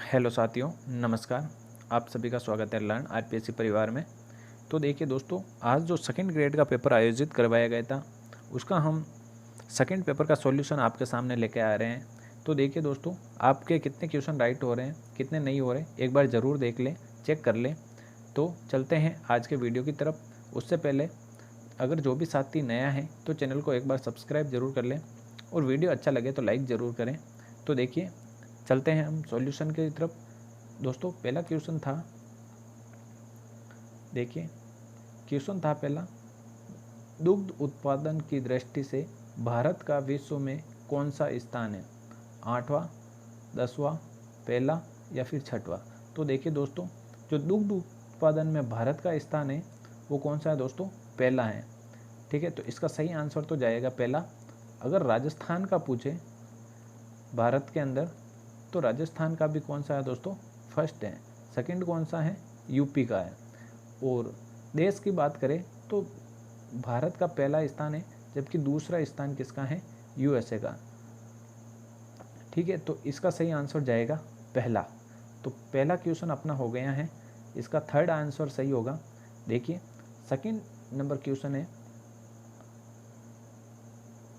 Hello साथियों, नमस्कार। आप सभी का स्वागत है लर्न आरपीएससी परिवार में। तो देखिए दोस्तों, आज जो सेकंड ग्रेड का पेपर आयोजित करवाया गया था, उसका हम सेकंड पेपर का सॉल्यूशन आपके सामने लेके आ रहे हैं। तो देखिए दोस्तों, आपके कितने क्वेश्चन राइट हो रहे हैं, कितने नहीं हो रहे, एक बार ज़रूर देख लें, चेक कर लें। तो चलते हैं आज के वीडियो की तरफ। उससे पहले अगर जो भी साथी नया है तो चैनल को एक बार सब्सक्राइब ज़रूर कर लें और वीडियो अच्छा लगे तो लाइक ज़रूर करें। तो देखिए, चलते हैं हम सॉल्यूशन की तरफ। दोस्तों, पहला क्वेश्चन था, देखिए क्वेश्चन था पहला, दुग्ध उत्पादन की दृष्टि से भारत का विश्व में कौन सा स्थान है? 8वां, 10वां, पहला या फिर 6वां? तो देखिए दोस्तों, जो दुग्ध उत्पादन में भारत का स्थान है वो कौन सा है दोस्तों? पहला है। ठीक है, तो इसका सही आंसर तो जाएगा पहला। अगर राजस्थान का पूछे भारत के अंदर, तो राजस्थान का भी कौन सा है दोस्तों? फर्स्ट है। सेकंड कौन सा है? यूपी का है। और देश की बात करें तो भारत का पहला स्थान है, जबकि दूसरा स्थान किसका है? यूएसए का। ठीक है, तो इसका सही आंसर जाएगा पहला। तो पहला क्वेश्चन अपना हो गया है। इसका थर्ड आंसर सही होगा। देखिए, सेकंड नंबर क्वेश्चन है,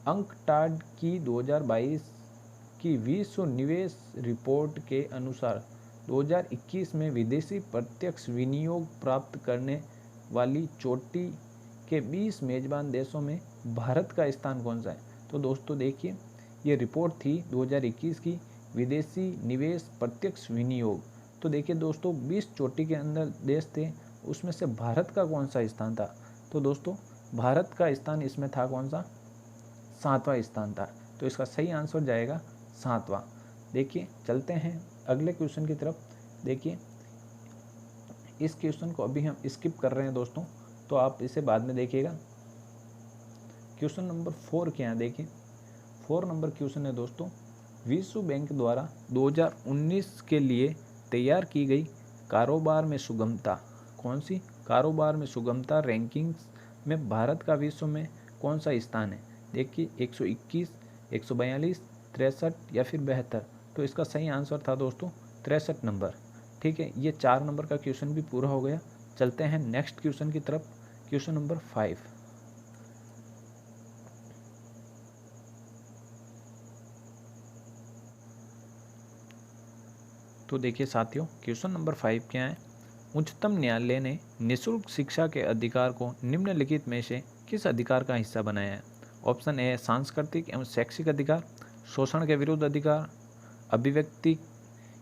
अंकटाड की 2022 की विश्व निवेश रिपोर्ट के अनुसार 2021 में विदेशी प्रत्यक्ष विनियोग प्राप्त करने वाली चोटी के 20 मेजबान देशों में भारत का स्थान कौन सा है? तो दोस्तों देखिए, ये रिपोर्ट थी 2021 की, विदेशी निवेश प्रत्यक्ष विनियोग। तो देखिए दोस्तों, 20 चोटी के अंदर देश थे, उसमें से भारत का कौन सा स्थान था? तो दोस्तों, भारत का स्थान इसमें था कौन सा? 7वां स्थान था। तो इसका सही आंसर जाएगा 7वां। देखिए, चलते हैं अगले क्वेश्चन की तरफ। देखिए, इस क्वेश्चन को अभी हम स्किप कर रहे हैं दोस्तों, तो आप इसे बाद में देखिएगा। क्वेश्चन नंबर 4 क्या है? देखिए, 4 नंबर क्वेश्चन है दोस्तों, विश्व बैंक द्वारा 2019 के लिए तैयार की गई कारोबार में सुगमता, कौन सी? कारोबार में सुगमता रैंकिंग्स में भारत का विश्व में कौन सा स्थान है? देखिए, 121, 142, 63 या फिर 72? तो इसका सही आंसर था दोस्तों 63 नंबर। ठीक है, ये 4 नंबर का क्वेश्चन भी पूरा हो गया। चलते हैं नेक्स्ट क्वेश्चन की तरफ। Question number 5। तो देखिए साथियों, क्वेश्चन नंबर 5 क्या है? उच्चतम न्यायालय ने निःशुल्क शिक्षा के अधिकार को निम्नलिखित में से किस अधिकार का हिस्सा बनाया है? ऑप्शन ए सांस्कृतिक एवं शैक्षिक अधिकार, शोषण के विरुद्ध अधिकार, अभिव्यक्ति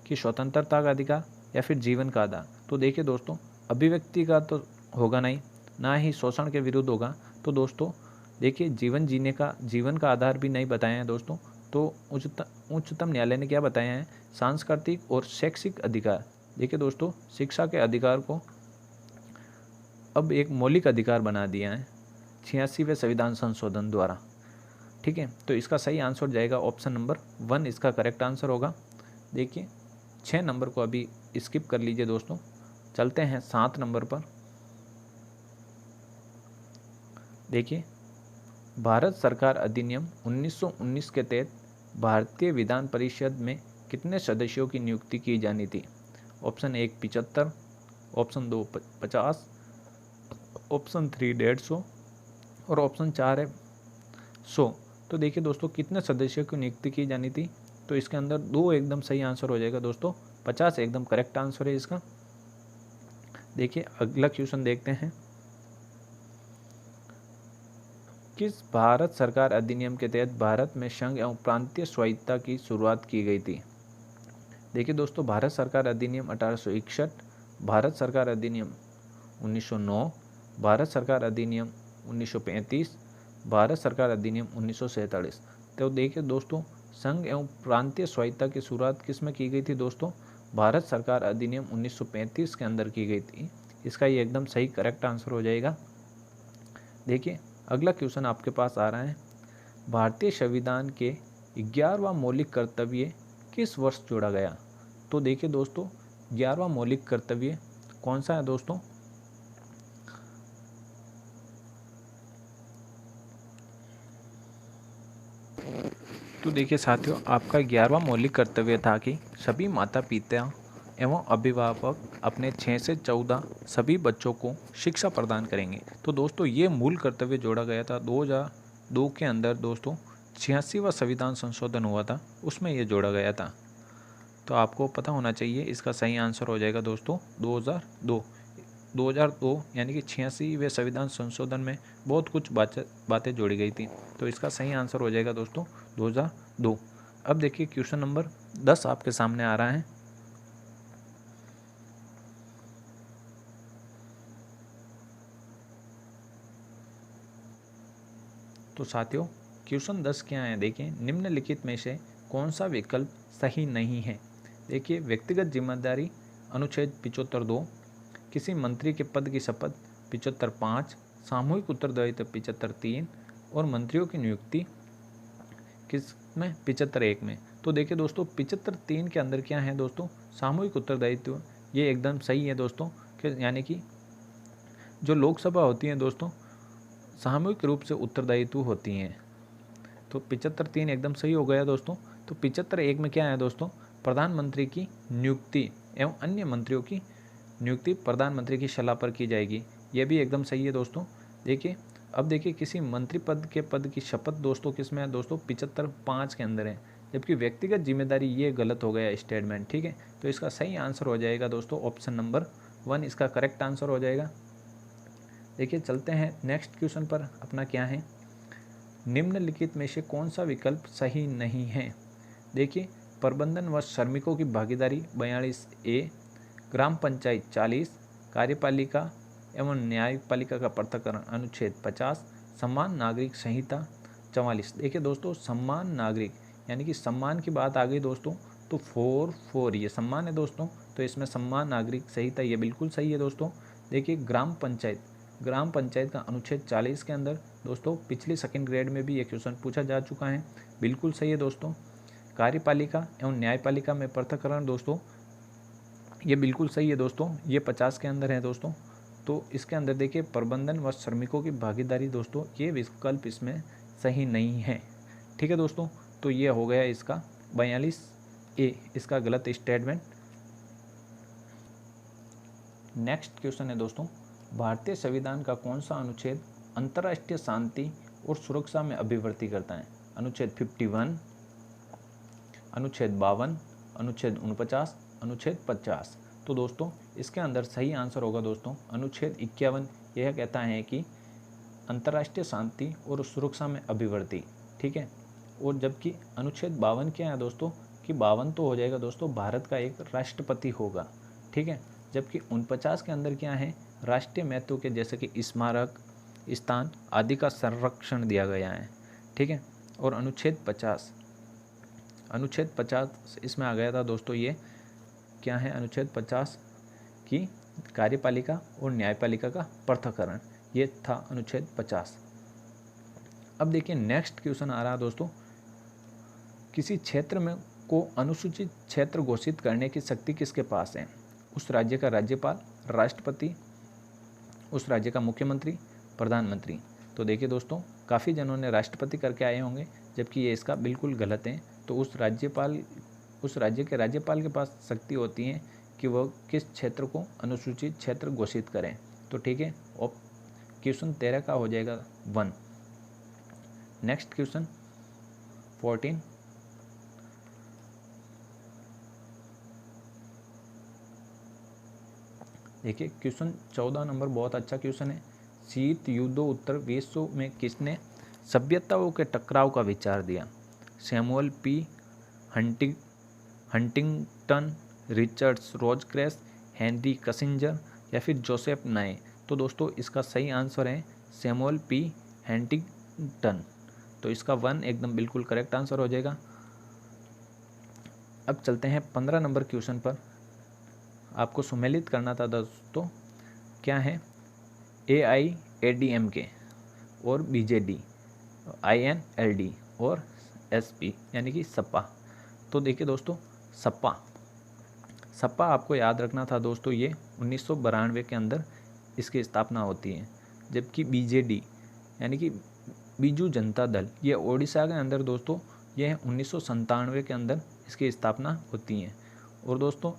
की स्वतंत्रता का अधिकार या फिर जीवन का आधार? तो देखिए दोस्तों, अभिव्यक्ति का तो होगा नहीं, ना ही शोषण के विरुद्ध होगा। तो दोस्तों देखिए, जीवन का आधार भी नहीं बताया है दोस्तों। तो उच्चतम न्यायालय ने क्या बताया है? सांस्कृतिक और शैक्षिक अधिकार। देखिए दोस्तों, शिक्षा के अधिकार को अब एक मौलिक अधिकार बना दिया है 86वें संविधान संशोधन द्वारा। ठीक है, तो इसका सही आंसर जाएगा ऑप्शन नंबर 1, इसका करेक्ट आंसर होगा। देखिए, 6 नंबर को अभी स्किप कर लीजिए दोस्तों, चलते हैं 7 नंबर पर। देखिए, भारत सरकार अधिनियम 1919 के तहत भारतीय विधान परिषद में कितने सदस्यों की नियुक्ति की जानी थी? ऑप्शन 1 75, ऑप्शन 2 50, ऑप्शन 3 150 और ऑप्शन 4 है 100। तो देखिए दोस्तों, कितने सदस्यों की नियुक्ति की जानी थी? तो इसके अंदर 2 एकदम सही आंसर हो जाएगा दोस्तों, 50 एकदम करेक्ट आंसर है इसका। देखिए, अगला क्वेश्चन देखते हैं, किस भारत सरकार अधिनियम के तहत भारत में संघ एवं प्रांतीय स्वायत्तता की शुरुआत की गई थी? देखिए दोस्तों, भारत सरकार अधिनियम 1861, भारत सरकार अधिनियम 1909, भारत सरकार अधिनियम 1935, भारत सरकार अधिनियम 1947। तो देखिए दोस्तों, संघ एवं प्रांतीय स्वायत्तता की शुरुआत किस में की गई थी दोस्तों? भारत सरकार अधिनियम 1935 के अंदर की गई थी। इसका ये एकदम सही करेक्ट आंसर हो जाएगा। देखिए, अगला क्वेश्चन आपके पास आ रहा है, भारतीय संविधान के 11वां मौलिक कर्तव्य किस वर्ष जोड़ा गया? तो देखिए दोस्तों, 11वां मौलिक कर्तव्य कौन सा है दोस्तों? तो देखिए साथियों, आपका 11वां मौलिक कर्तव्य था कि सभी माता पिता एवं अभिभावक अपने 6 से 14 सभी बच्चों को शिक्षा प्रदान करेंगे। तो दोस्तों ये मूल कर्तव्य जोड़ा गया था 2002 के अंदर दोस्तों, 86वां संविधान संशोधन हुआ था, उसमें ये जोड़ा गया था। तो आपको पता होना चाहिए, इसका सही आंसर हो जाएगा दोस्तों 2002 यानी कि 86वें संविधान संशोधन में बहुत कुछ बातें जोड़ी गई थी। तो इसका सही आंसर हो जाएगा दोस्तों 2002। अब देखिए क्वेश्चन नंबर 10 आपके सामने आ रहा है। तो साथियों क्वेश्चन 10 क्या है, देखिए निम्नलिखित में से कौन सा विकल्प सही नहीं है। देखिए व्यक्तिगत जिम्मेदारी अनुच्छेद 75(2), किसी मंत्री के पद की शपथ 75(5), सामूहिक उत्तरदायित्व 75(3) और मंत्रियों की नियुक्ति किस में 75(1) में। तो देखिए दोस्तों 75(3) के अंदर क्या है दोस्तों, सामूहिक उत्तरदायित्व, ये एकदम सही है दोस्तों, यानी कि जो लोकसभा होती है दोस्तों सामूहिक रूप से उत्तरदायित्व होती हैं। तो 75(3) एकदम सही हो गया दोस्तों। तो 75(1) में क्या है दोस्तों, प्रधानमंत्री की नियुक्ति एवं अन्य मंत्रियों की नियुक्ति प्रधानमंत्री की सलाह पर की जाएगी, यह भी एकदम सही है दोस्तों। देखिए अब देखिए किसी मंत्री पद की शपथ दोस्तों किस में है दोस्तों, 75(5) के अंदर है, जबकि व्यक्तिगत जिम्मेदारी ये गलत हो गया स्टेटमेंट, ठीक है। तो इसका सही आंसर हो जाएगा दोस्तों ऑप्शन नंबर 1, इसका करेक्ट आंसर हो जाएगा। देखिए चलते हैं नेक्स्ट क्वेश्चन पर, अपना क्या है, निम्नलिखित में से कौन सा विकल्प सही नहीं है। देखिए प्रबंधन व श्रमिकों की भागीदारी 42A, ग्राम पंचायत 40, कार्यपालिका एवं न्यायपालिका का पृथक्करण अनुच्छेद 50, सम्मान नागरिक संहिता 44। देखिए दोस्तों सम्मान नागरिक यानी कि सम्मान की बात आ गई दोस्तों, तो 4 ये सम्मान है दोस्तों, तो इसमें सम्मान नागरिक संहिता ये बिल्कुल सही है दोस्तों। देखिए ग्राम पंचायत का अनुच्छेद 40 के अंदर दोस्तों पिछले सेकंड ग्रेड में भी ये क्वेश्चन पूछा जा चुका है, बिल्कुल सही है दोस्तों। कार्यपालिका एवं न्यायपालिका में पृथक्करण दोस्तों ये बिल्कुल सही है दोस्तों, ये 50 के अंदर है दोस्तों। तो इसके अंदर देखिए प्रबंधन व श्रमिकों की भागीदारी दोस्तों ये विकल्प इसमें सही नहीं है, ठीक है दोस्तों। तो ये हो गया इसका 42A इसका गलत स्टेटमेंट। नेक्स्ट क्वेश्चन है दोस्तों, भारतीय संविधान का कौन सा अनुच्छेद अंतर्राष्ट्रीय शांति और सुरक्षा में अभिवृद्धि करता है। अनुच्छेद 51, अनुच्छेद 52, अनुच्छेद 49, अनुच्छेद 50। तो दोस्तों इसके अंदर सही आंसर होगा दोस्तों अनुच्छेद 51, यह कहता है कि अंतर्राष्ट्रीय शांति और सुरक्षा में अभिवृद्धि, ठीक है। और जबकि अनुच्छेद 52 क्या है दोस्तों, कि 52 तो हो जाएगा दोस्तों भारत का एक राष्ट्रपति होगा, ठीक है। जबकि 49 के अंदर क्या है, राष्ट्रीय महत्व के जैसे कि स्मारक स्थान आदि का संरक्षण दिया गया है, ठीक है। और अनुच्छेद 50 इसमें आ गया था दोस्तों, ये क्या है अनुच्छेद 50 की कार्यपालिका और न्यायपालिका का पृथक्करण, ये था अनुच्छेद 50। अब देखिए नेक्स्ट क्वेश्चन आ रहा है दोस्तों, किसी क्षेत्र में को अनुसूचित क्षेत्र घोषित करने की शक्ति किसके पास है। उस राज्य का राज्यपाल, राष्ट्रपति, उस राज्य का मुख्यमंत्री, प्रधानमंत्री। तो देखिए दोस्तों काफ़ी जनों ने राष्ट्रपति करके आए होंगे, जबकि ये इसका बिल्कुल गलत है। तो उस राज्य के राज्यपाल के पास शक्ति होती है कि वह किस क्षेत्र को अनुसूचित क्षेत्र घोषित करें। तो ठीक है, और क्वेश्चन 13 का हो जाएगा 1। नेक्स्ट क्वेश्चन 14, देखिए क्वेश्चन 14 नंबर बहुत अच्छा क्वेश्चन है। शीत युद्धोत्तर विश्व में किसने सभ्यताओं के टकराव का विचार दिया। Samuel P Huntington, Richard Rosecrance, Henry Kissinger या फिर जोसेफ नाए। तो दोस्तों इसका सही आंसर है सैमुअल पी हंटिंगटन। तो इसका 1 एकदम बिल्कुल करेक्ट आंसर हो जाएगा। अब चलते हैं 15 नंबर क्वेश्चन पर। आपको सम्मिलित करना था दोस्तों, क्या है AIADMK और BJD, INLD और SP यानी कि सपा। तो देखिए दोस्तों सपा आपको याद रखना था दोस्तों, ये 1992 के अंदर इसकी स्थापना होती है। जबकि BJD यानी कि बीजू जनता दल, ये ओडिशा के अंदर दोस्तों ये 1997 के अंदर इसकी स्थापना होती है। और दोस्तों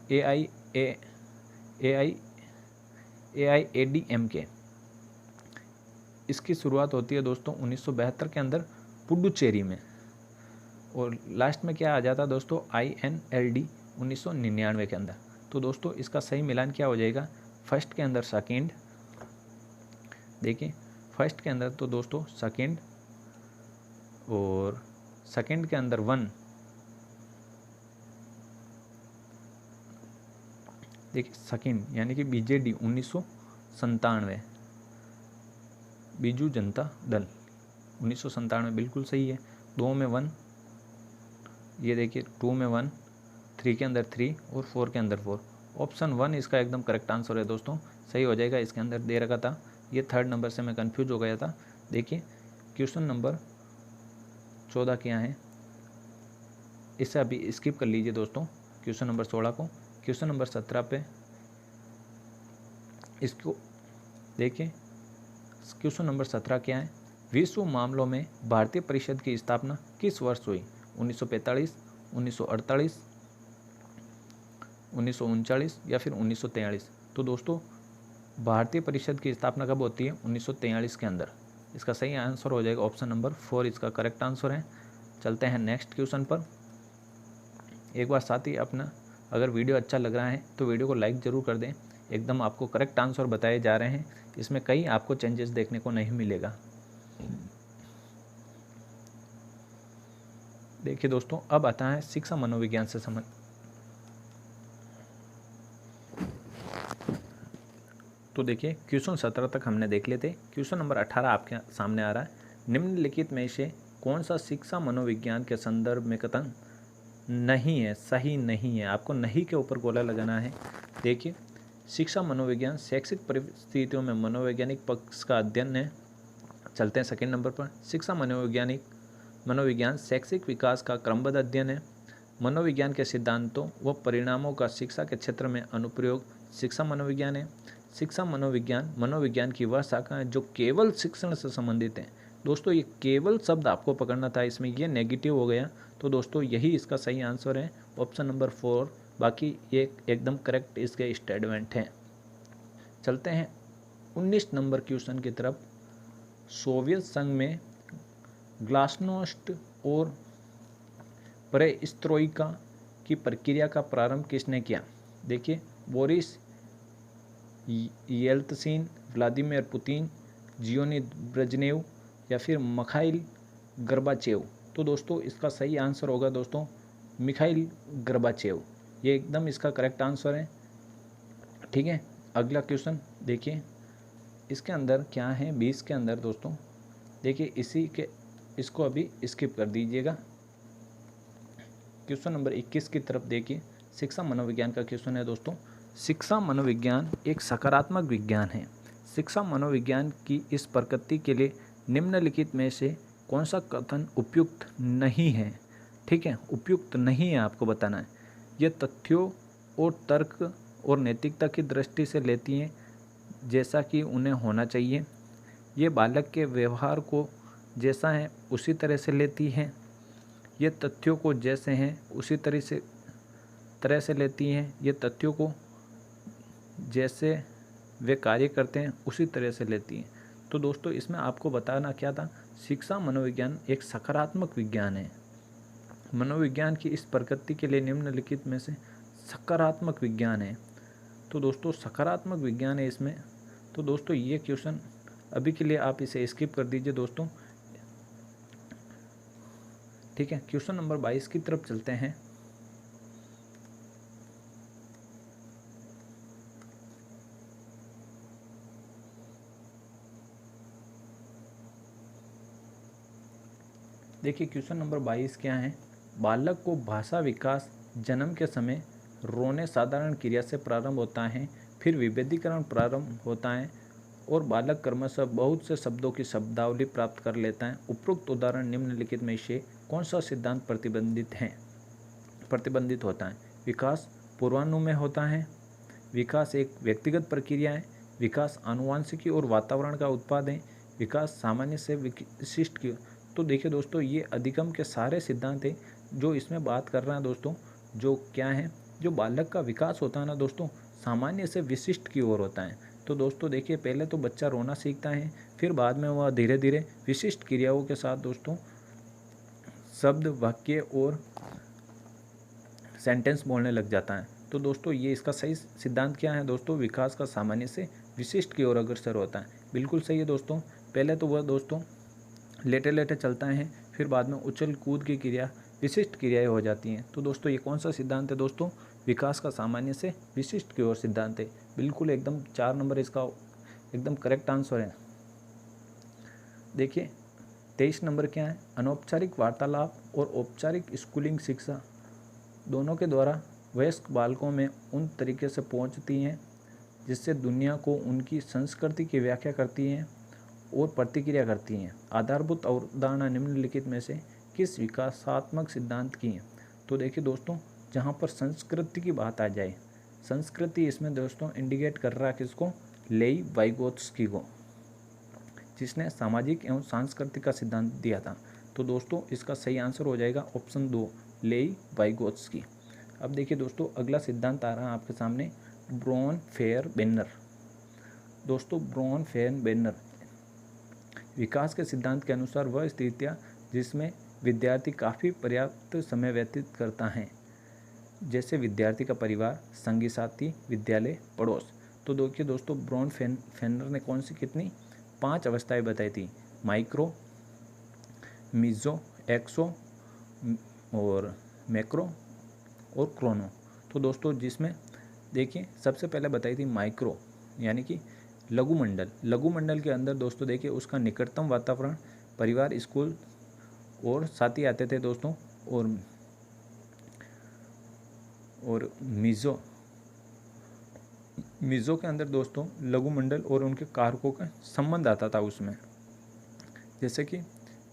AIADMK, इसकी शुरुआत होती है दोस्तों 1972 के अंदर पुडुचेरी में, और लास्ट में क्या आ जाता है दोस्तों INLD 1999 के अंदर। तो दोस्तों इसका सही मिलान क्या हो जाएगा, फर्स्ट के अंदर सेकेंड, देखिए फर्स्ट के अंदर तो दोस्तों सेकेंड, और सेकेंड के अंदर 1, देखिए सेकेंड यानी कि BJD 1997, बीजू जनता दल 1997 बिल्कुल सही है। 2 में 1, ये देखिए 2 में 1, 3 के अंदर 3 और 4 के अंदर 4। ऑप्शन 1 इसका एकदम करेक्ट आंसर है दोस्तों, सही हो जाएगा। इसके अंदर दे रखा था, ये थर्ड नंबर से मैं कंफ्यूज हो गया था। देखिए क्वेश्चन नंबर 14 क्या है, इसे अभी स्किप कर लीजिए दोस्तों क्वेश्चन नंबर 16 को। क्वेश्चन नंबर 17 पे इसको देखिए, क्वेश्चन नंबर 17 क्या है, विश्व मामलों में भारतीय परिषद की स्थापना किस वर्ष हुई, 1945, 1948, 1939 या फिर 1943। तो दोस्तों भारतीय परिषद की स्थापना कब होती है, 1943 के अंदर। इसका सही आंसर हो जाएगा ऑप्शन नंबर 4, इसका करेक्ट आंसर है। चलते हैं नेक्स्ट क्वेश्चन पर। एक बार साथ ही अपना अगर वीडियो अच्छा लग रहा है तो वीडियो को लाइक ज़रूर कर दें। एकदम आपको करेक्ट आंसर बताए जा रहे हैं, इसमें कहीं आपको चेंजेस देखने को नहीं मिलेगा। देखिए दोस्तों अब आता है शिक्षा मनोविज्ञान से संबंध। तो देखिए क्वेश्चन 17 तक हमने देख लेते। क्वेश्चन नंबर 18 आपके सामने आ रहा है, निम्नलिखित में से कौन सा शिक्षा मनोविज्ञान के संदर्भ में कथन नहीं है, सही नहीं है। आपको नहीं के ऊपर गोला लगाना है। देखिए शिक्षा मनोविज्ञान शैक्षिक परिस्थितियों में मनोवैज्ञानिक पक्ष का अध्ययन है। चलते हैं सेकंड नंबर पर, शिक्षा मनोविज्ञान शैक्षिक विकास का क्रमबद्ध अध्ययन है। मनोविज्ञान के सिद्धांतों व परिणामों का शिक्षा के क्षेत्र में अनुप्रयोग शिक्षा मनोविज्ञान है। शिक्षा मनोविज्ञान की वह शाखा है जो केवल शिक्षण से संबंधित है। दोस्तों ये केवल शब्द आपको पकड़ना था, इसमें ये नेगेटिव हो गया। तो दोस्तों यही इसका सही आंसर है, ऑप्शन नंबर 4। बाकी ये एकदम करेक्ट इसके स्टेटमेंट हैं। चलते हैं 19 नंबर क्वेश्चन की तरफ। सोवियत संघ में ग्लासनोस्ट और पेरेस्ट्रोइका की प्रक्रिया का प्रारंभ किसने किया। देखिए Boris Yeltsin, Vladimir Putin, Gionee Brezhnev या फिर मिखाइल गोर्बाचेव। तो दोस्तों इसका सही आंसर होगा दोस्तों मिखाइल गोर्बाचेव, ये एकदम इसका करेक्ट आंसर है। ठीक है, अगला क्वेश्चन देखिए, इसके अंदर क्या है 20 के अंदर दोस्तों। देखिए इसको अभी स्किप कर दीजिएगा। क्वेश्चन नंबर 21 की तरफ देखिए, शिक्षा मनोविज्ञान का क्वेश्चन है दोस्तों। शिक्षा मनोविज्ञान एक सकारात्मक विज्ञान है। शिक्षा मनोविज्ञान की इस प्रकृति के लिए निम्नलिखित में से कौन सा कथन उपयुक्त नहीं है। ठीक है, उपयुक्त नहीं है आपको बताना है। ये तथ्यों और तर्क और नैतिकता की दृष्टि से लेती हैं जैसा कि उन्हें होना चाहिए। ये बालक के व्यवहार को जैसा है उसी तरह से लेती हैं। ये तथ्यों को जैसे हैं उसी तरह से लेती हैं। ये तथ्यों को जैसे वे कार्य करते हैं उसी तरह से लेती हैं। तो दोस्तों इसमें आपको बताना क्या था, शिक्षा मनोविज्ञान एक सकारात्मक विज्ञान है। मनोविज्ञान की इस प्रकृति के लिए निम्नलिखित में से सकारात्मक विज्ञान है। तो दोस्तों सकारात्मक विज्ञान है इसमें। तो दोस्तों ये क्वेश्चन अभी के लिए आप इसे स्किप कर दीजिए दोस्तों। ठीक है, क्वेश्चन नंबर 22 की तरफ चलते हैं। देखिए क्वेश्चन नंबर 22 क्या है, बालक को भाषा विकास जन्म के समय रोने साधारण क्रिया से प्रारंभ होता है, फिर विभेदीकरण प्रारंभ होता है और बालक क्रमशः बहुत से शब्दों की शब्दावली प्राप्त कर लेता है। उपरोक्त उदाहरण निम्नलिखित में से कौन सा सिद्धांत प्रतिबंधित होता है। विकास पूर्वानुमेय होता है, विकास एक व्यक्तिगत प्रक्रिया है, विकास आनुवांशिकी और वातावरण का उत्पाद है, विकास सामान्य से विशिष्ट की। तो देखिए दोस्तों ये अधिगम के सारे सिद्धांत हैं जो इसमें बात कर रहे हैं दोस्तों, जो क्या है जो बालक का विकास होता है ना दोस्तों, सामान्य से विशिष्ट की ओर होता है। तो दोस्तों देखिए, पहले तो बच्चा रोना सीखता है, फिर बाद में वह धीरे धीरे विशिष्ट क्रियाओं के साथ दोस्तों शब्द, वाक्य और सेंटेंस बोलने लग जाता है। तो दोस्तों ये इसका सही सिद्धांत क्या है दोस्तों, विकास का सामान्य से विशिष्ट की ओर अग्रसर होता है। बिल्कुल सही है दोस्तों। पहले तो वह दोस्तों लेटे लेटे चलता है, फिर बाद में उछल कूद की क्रिया विशिष्ट क्रियाएं हो जाती हैं। तो दोस्तों ये कौन सा सिद्धांत है दोस्तों, विकास का सामान्य से विशिष्ट की ओर सिद्धांत है। बिल्कुल एकदम 4 नंबर इसका एकदम करेक्ट आंसर है। देखिए 23 नंबर क्या है, अनौपचारिक वार्तालाप और औपचारिक स्कूलिंग शिक्षा दोनों के द्वारा वयस्क बालकों में उन तरीके से पहुंचती हैं जिससे दुनिया को उनकी संस्कृति की व्याख्या करती हैं और प्रतिक्रिया करती हैं। आधारभूत अवधारणा निम्नलिखित में से किस विकासात्मक सिद्धांत की है। तो देखिए दोस्तों, जहाँ पर संस्कृति की बात आ जाए, संस्कृति इसमें दोस्तों इंडिकेट कर रहा है किसको, लेई वाइगोत्स्की को, जिसने सामाजिक एवं सांस्कृतिक का सिद्धांत दिया था। तो दोस्तों इसका सही आंसर हो जाएगा ऑप्शन 2, लेई वाइगोत्स्की। अब देखिए दोस्तों, अगला सिद्धांत आ रहा है आपके सामने, ब्रोन-फेयर-बेन्नर। दोस्तों ब्रोन-फेयर-बेन्नर विकास के सिद्धांत के अनुसार वह स्थितियाँ जिसमें विद्यार्थी काफ़ी पर्याप्त समय व्यतीत करता है, जैसे विद्यार्थी का परिवार, संगी साथी, विद्यालय, पड़ोस। तो देखिए दोस्तों, ब्रोन-फेयर ने कौन सी कितनी 5 अवस्थाएं बताई थी, माइक्रो, मीजो, एक्सो और मैक्रो और क्रोनो। तो दोस्तों जिसमें देखिए सबसे पहले बताई थी माइक्रो, यानी कि लघुमंडल। लघुमंडल के अंदर दोस्तों देखिए उसका निकटतम वातावरण, परिवार, स्कूल और साथी आते थे दोस्तों। और मीज़ो के अंदर दोस्तों लघुमंडल और उनके कारकों का संबंध आता था उसमें, जैसे कि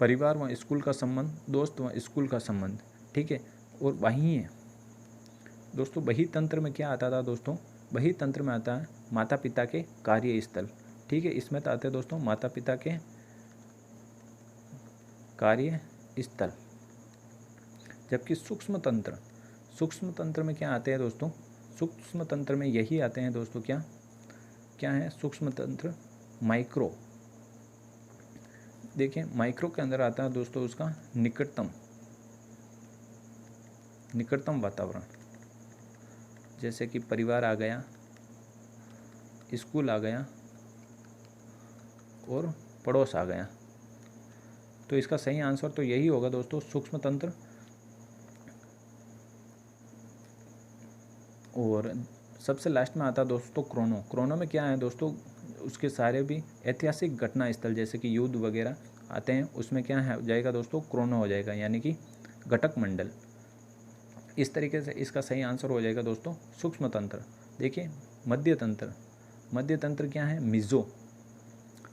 परिवार व स्कूल का संबंध, दोस्त व स्कूल का संबंध, ठीक है। और वहीं है दोस्तों बही तंत्र में क्या आता था दोस्तों, बही तंत्र में आता है माता पिता के कार्यस्थल, ठीक है। इसमें तो आते हैं दोस्तों माता पिता के कार्यस्थल। जबकि सूक्ष्म तंत्र में क्या आते हैं दोस्तों, सूक्ष्म तंत्र में यही आते हैं दोस्तों, क्या है सूक्ष्म तंत्र, माइक्रो। देखिए माइक्रो के अंदर आता है दोस्तों उसका निकटतम वातावरण, जैसे कि परिवार आ गया, स्कूल आ गया और पड़ोस आ गया। तो इसका सही आंसर तो यही होगा दोस्तों, सूक्ष्म तंत्र। और सबसे लास्ट में आता है दोस्तों क्रोनो। क्रोनो में क्या है दोस्तों, उसके सारे भी ऐतिहासिक घटना स्थल जैसे कि युद्ध वगैरह आते हैं, उसमें क्या है जाएगा दोस्तों, क्रोनो हो जाएगा, यानी कि घटक मंडल। इस तरीके से इसका सही आंसर हो जाएगा दोस्तों सूक्ष्म तंत्र। देखिए मध्य तंत्र क्या है, मिज़ो।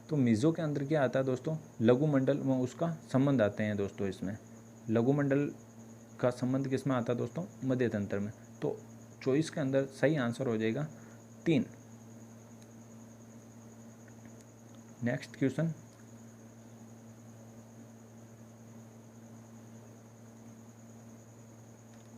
तो मिज़ो के अंदर क्या आता है दोस्तों, लघुमंडल व उसका संबंध आते हैं दोस्तों। इसमें लघुमंडल का संबंध किस में आता है दोस्तों, मध्य तंत्र में। तो चॉइस के अंदर सही आंसर हो जाएगा 3। नेक्स्ट क्वेश्चन,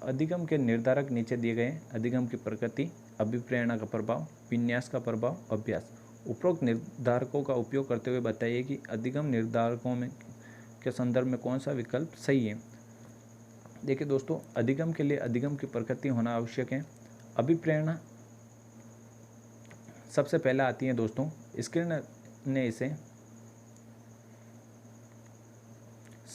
अधिगम के निर्धारक नीचे दिए गए। अधिगम की प्रकृति, अभिप्रेरणा का प्रभाव, विन्यास का प्रभाव, अभ्यास। उपरोक्त निर्धारकों का उपयोग करते हुए बताइए कि अधिगम निर्धारकों में के संदर्भ में कौन सा विकल्प सही है। देखिए दोस्तों, अधिगम के लिए अधिगम की प्रकृति होना आवश्यक है। अभिप्रेरणा सबसे पहले आती है दोस्तों, स्किनर ने इसे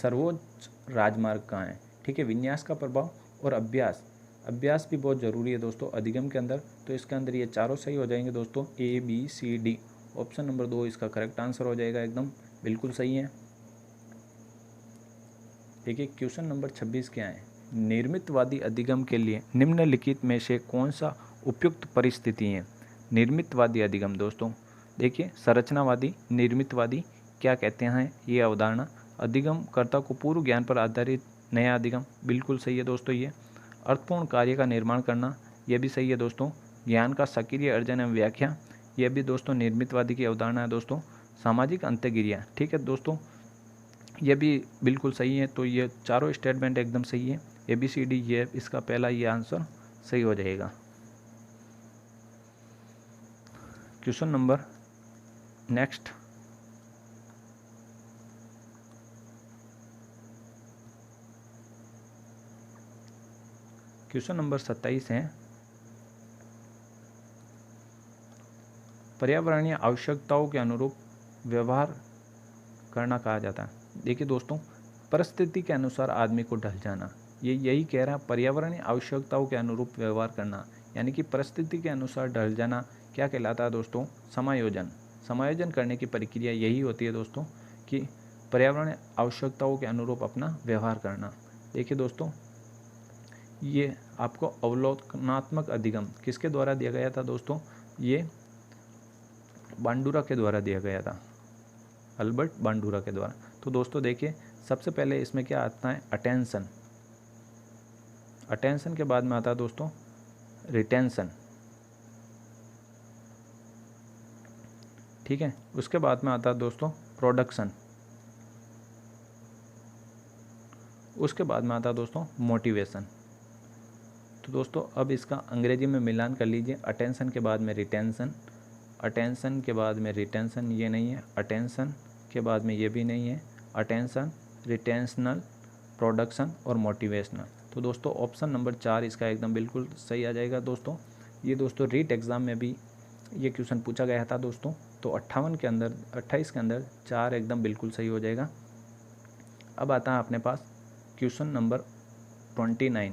सर्वोच्च राजमार्ग कहा है, ठीक है। विन्यास का प्रभाव और अभ्यास भी बहुत ज़रूरी है दोस्तों अधिगम के अंदर। तो इसके अंदर ये चारों सही हो जाएंगे दोस्तों, A B C D। Option number 2 इसका करेक्ट आंसर हो जाएगा, एकदम बिल्कुल सही है। देखिए क्वेश्चन नंबर 26 क्या है, निर्मितवादी अधिगम के लिए निम्नलिखित में से कौन सा उपयुक्त परिस्थिति है। निर्मितवादी अधिगम दोस्तों देखिए, संरचनावादी, निर्मितवादी क्या कहते हैं, ये अवधारणा। अधिगमकर्ता को पूर्व ज्ञान पर आधारित नया अधिगम, बिल्कुल सही है दोस्तों। ये अर्थपूर्ण कार्य का निर्माण करना, यह भी सही है दोस्तों। ज्ञान का सक्रिय अर्जन एवं व्याख्या, यह भी दोस्तों निर्मितवादी की अवधारणा है दोस्तों। सामाजिक अंतःक्रिया, ठीक है दोस्तों, यह भी बिल्कुल सही है। तो ये चारों स्टेटमेंट एकदम सही है, ABCD, ये इसका पहला ये आंसर सही हो जाएगा। Question number next, question number 27 है, पर्यावरणीय आवश्यकताओं के अनुरूप व्यवहार करना कहा जाता है। देखिए दोस्तों, परिस्थिति के अनुसार आदमी को ढल जाना, ये यही कह रहा है, पर्यावरणीय आवश्यकताओं के अनुरूप व्यवहार करना, यानी कि परिस्थिति के अनुसार ढल जाना क्या कहलाता है दोस्तों? समायोजन। समायोजन करने की प्रक्रिया यही होती है दोस्तों कि पर्यावरणीय आवश्यकताओं के अनुरूप अपना व्यवहार करना। देखिए दोस्तों, ये आपको अवलोकनात्मक अधिगम किसके द्वारा दिया गया था दोस्तों? ये बांडुरा के द्वारा दिया गया था, अल्बर्ट बांडुरा के द्वारा। तो दोस्तों देखिए, सबसे पहले इसमें क्या आता है? अटेंशन। अटेंशन के बाद में आता है दोस्तों रिटेंशन, ठीक है। उसके बाद में आता है दोस्तों प्रोडक्शन, उसके बाद में आता है दोस्तों मोटिवेशन। तो दोस्तों अब इसका अंग्रेजी में मिलान कर लीजिए, अटेंशन के बाद में रिटेंशन, अटेंशन के बाद में रिटेंशन, ये नहीं है, अटेंशन के बाद में ये भी नहीं है, अटेंशन, रिटेंशनल, प्रोडक्शन और मोटिवेशनल। तो दोस्तों ऑप्शन नंबर 4 इसका एकदम बिल्कुल सही आ जाएगा दोस्तों। ये दोस्तों रीट एग्ज़ाम में भी ये क्वेश्चन पूछा गया था दोस्तों, तो 58 के अंदर 28 के अंदर 4 एकदम बिल्कुल सही हो जाएगा। अब आता है अपने पास क्वेश्चन नंबर 29,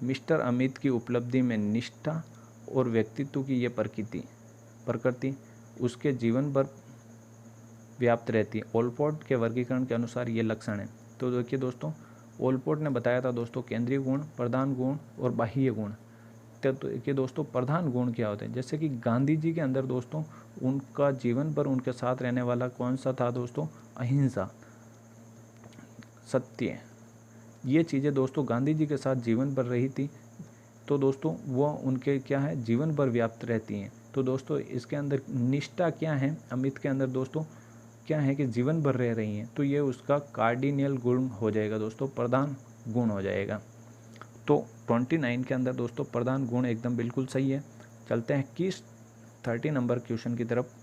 मिस्टर अमित की उपलब्धि में निष्ठा और व्यक्तित्व की ये प्रकृति उसके जीवन भर व्याप्त रहती है। ओलपोर्ट के वर्गीकरण के अनुसार ये लक्षण है। तो देखिए दोस्तों, ओलपोर्ट ने बताया था दोस्तों केंद्रीय गुण, प्रधान गुण और बाह्य गुण। तो देखिए दोस्तों, प्रधान गुण क्या होते हैं? जैसे कि गांधी जी के अंदर दोस्तों उनका जीवन भर उनके साथ रहने वाला कौन सा था दोस्तों? अहिंसा, सत्य, ये चीज़ें दोस्तों गांधी जी के साथ जीवन भर रही थी। तो दोस्तों वो उनके क्या है? जीवन भर व्याप्त रहती हैं। तो दोस्तों इसके अंदर निष्ठा क्या है? अमित के अंदर दोस्तों क्या है कि जीवन भर रह रही हैं, तो ये उसका कार्डिनल गुण हो जाएगा दोस्तों, प्रधान गुण हो जाएगा। तो 29 के अंदर दोस्तों प्रधान गुण एकदम बिल्कुल सही है। चलते हैं किस 30 नंबर क्वेश्चन की तरफ।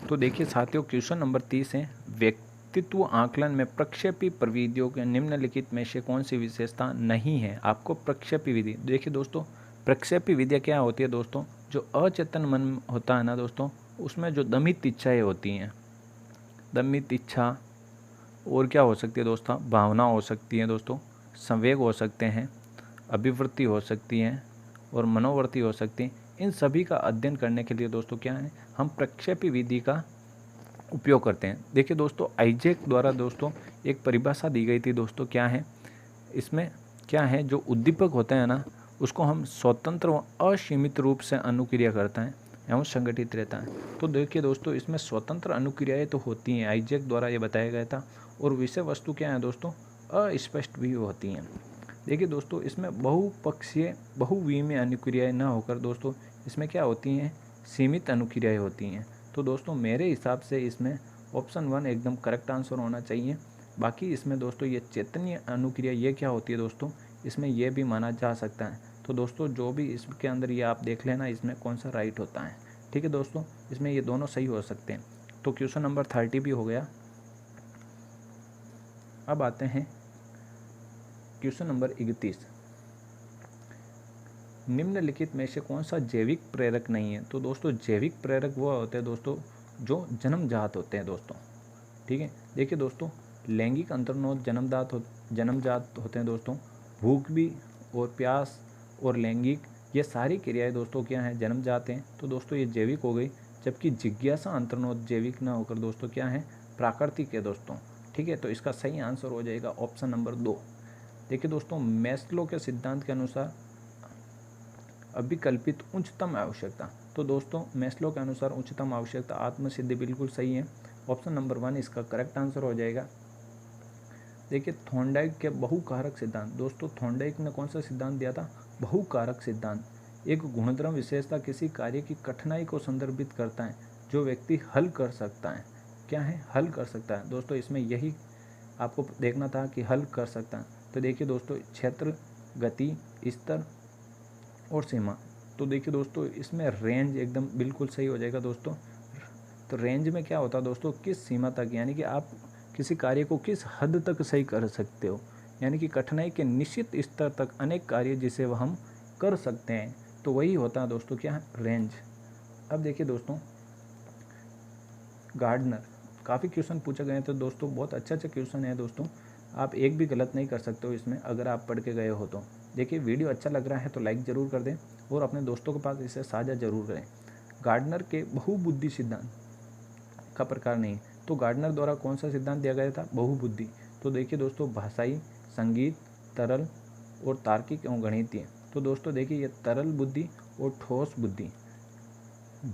तो देखिए साथियों, क्वेश्चन नंबर 30 है, व्यक्तित्व आकलन में प्रक्षेपी प्रविधियों के निम्नलिखित में से कौन सी विशेषता नहीं है? आपको प्रक्षेपी विधि, देखिए दोस्तों प्रक्षेपी विधियाँ क्या होती है दोस्तों? जो अचेतन मन होता है ना दोस्तों, उसमें जो दमित इच्छाएं होती हैं, दमित इच्छा, और क्या हो सकती है दोस्तों? भावना हो सकती है दोस्तों, संवेग हो सकते हैं, अभिवृत्ति हो सकती है और मनोवृत्ति हो सकती है। इन सभी का अध्ययन करने के लिए दोस्तों क्या है? हम प्रक्षेपी विधि का उपयोग करते हैं। देखिए दोस्तों, आइजैक द्वारा दोस्तों एक परिभाषा दी गई थी दोस्तों, क्या है इसमें? क्या है, जो उद्दीपक होते हैं ना, उसको हम स्वतंत्र व असीमित रूप से अनुक्रिया करता है एवं संगठित रहता है। तो देखिए दोस्तों, इसमें स्वतंत्र अनुक्रियाएं तो होती हैं, आइजैक द्वारा ये बताया गया था, और विषय वस्तु क्या है दोस्तों? अस्पष्ट भी होती हैं। देखिए दोस्तों, इसमें बहुपक्षीय बहुविमीय अनुक्रियाएं ना होकर दोस्तों इसमें क्या होती हैं? सीमित अनुक्रियाएं होती हैं। तो दोस्तों मेरे हिसाब से इसमें ऑप्शन 1 एकदम करेक्ट आंसर होना चाहिए। बाकी इसमें दोस्तों ये चेतनीय अनुक्रिया ये क्या होती है दोस्तों? इसमें ये भी माना जा सकता है। तो दोस्तों जो भी इसके अंदर ये आप देख लेना इसमें कौन सा राइट होता है। ठीक है दोस्तों, इसमें ये दोनों सही हो सकते हैं। तो क्वेश्चन नंबर 30 भी हो गया। अब आते हैं क्वेश्चन नंबर 31, निम्नलिखित में से कौन सा जैविक प्रेरक नहीं है? तो दोस्तों जैविक प्रेरक वो होते हैं दोस्तों जो जन्मजात होते हैं दोस्तों। ठीक है, देखिए दोस्तों, लैंगिक अंतर्नोद जन्मजात होते हैं दोस्तों। भूख भी और प्यास और लैंगिक ये सारी क्रियाएं दोस्तों क्या हैं? जन्मजात हैं। तो दोस्तों ये जैविक हो गई। जबकि जिज्ञासा अंतर्नोद जैविक ना होकर दोस्तों क्या है? प्राकृतिक है दोस्तों। ठीक है, तो इसका सही आंसर हो जाएगा ऑप्शन नंबर 2। देखिए दोस्तों, मैस्लो के सिद्धांत के अनुसार अभिकल्पित उच्चतम आवश्यकता, तो दोस्तों मैस्लो के अनुसार उच्चतम आवश्यकता आत्मसिद्धि बिल्कुल सही है। ऑप्शन नंबर 1 इसका करेक्ट आंसर हो जाएगा। देखिए थॉर्नडाइक के बहुकारक सिद्धांत, दोस्तों थॉर्नडाइक ने कौन सा सिद्धांत दिया था? बहुकारक सिद्धांत। एक गुणधर्म विशेषता किसी कार्य की कठिनाई को संदर्भित करता है जो व्यक्ति हल कर सकता है। क्या है? हल कर सकता है। दोस्तों इसमें यही आपको देखना था कि हल कर सकता है। तो देखिए दोस्तों क्षेत्र, गति, स्तर और सीमा। तो देखिए दोस्तों इसमें रेंज एकदम बिल्कुल सही हो जाएगा दोस्तों। तो रेंज में क्या होता है दोस्तों, किस सीमा तक, यानी कि आप किसी कार्य को किस हद तक सही कर सकते हो, यानी कि कठिनाई के निश्चित स्तर तक अनेक कार्य जिसे वह हम कर सकते हैं, तो वही होता है दोस्तों क्या, रेंज। अब देखिए दोस्तों गार्डनर, काफ़ी क्वेश्चन पूछे गए हैं, तो दोस्तों बहुत अच्छा क्वेश्चन है दोस्तों, आप एक भी गलत नहीं कर सकते हो इसमें अगर आप पढ़ के गए हो तो। देखिए वीडियो अच्छा लग रहा है तो लाइक ज़रूर कर दें और अपने दोस्तों के पास इसे साझा जरूर करें। गार्डनर के बहुबुद्धि सिद्धांत का प्रकार नहीं, तो गार्डनर द्वारा कौन सा सिद्धांत दिया गया था, बहुबुद्धि। तो देखिए दोस्तों भाषाई, संगीत, तरल और तार्किक एवं गणितीय। तो दोस्तों देखिए ये तरल बुद्धि और ठोस बुद्धि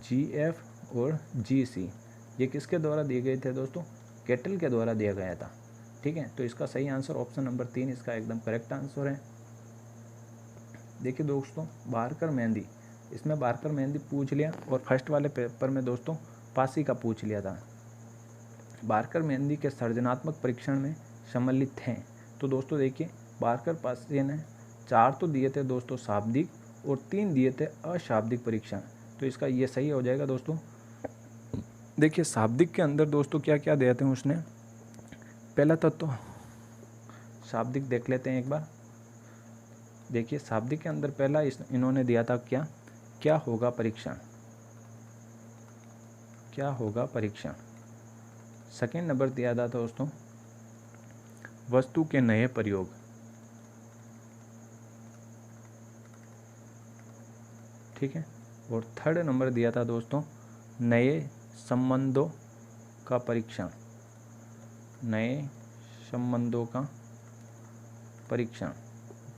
GF और GC ये किसके द्वारा दिए गए थे दोस्तों, केटल के द्वारा दिया गया था। ठीक है, तो इसका सही आंसर ऑप्शन नंबर 3 इसका एकदम करेक्ट आंसर है। देखिए दोस्तों बारकर मेहंदी, इसमें बारकर मेहंदी पूछ लिया और फर्स्ट वाले पेपर में दोस्तों पासी का पूछ लिया था। बारकर मेहंदी के सृजनात्मक परीक्षण में सम्मिलित हैं। तो दोस्तों देखिए बारकर पासी ने 4 तो दिए थे दोस्तों शाब्दिक और 3 दिए थे अशाब्दिक परीक्षण। तो इसका ये सही हो जाएगा दोस्तों। देखिए शाब्दिक के अंदर दोस्तों क्या क्या दिए थे उसने, पहला तत्व शाब्दिक देख लेते हैं एक बार। देखिए शाब्दिक के अंदर पहला इन्होंने दिया था क्या होगा परीक्षण, क्या होगा परीक्षण। सेकेंड नंबर दिया था दोस्तों वस्तु के नए प्रयोग। ठीक है, और थर्ड नंबर दिया था दोस्तों नए संबंधों का परीक्षण, नए संबंधों का परीक्षण।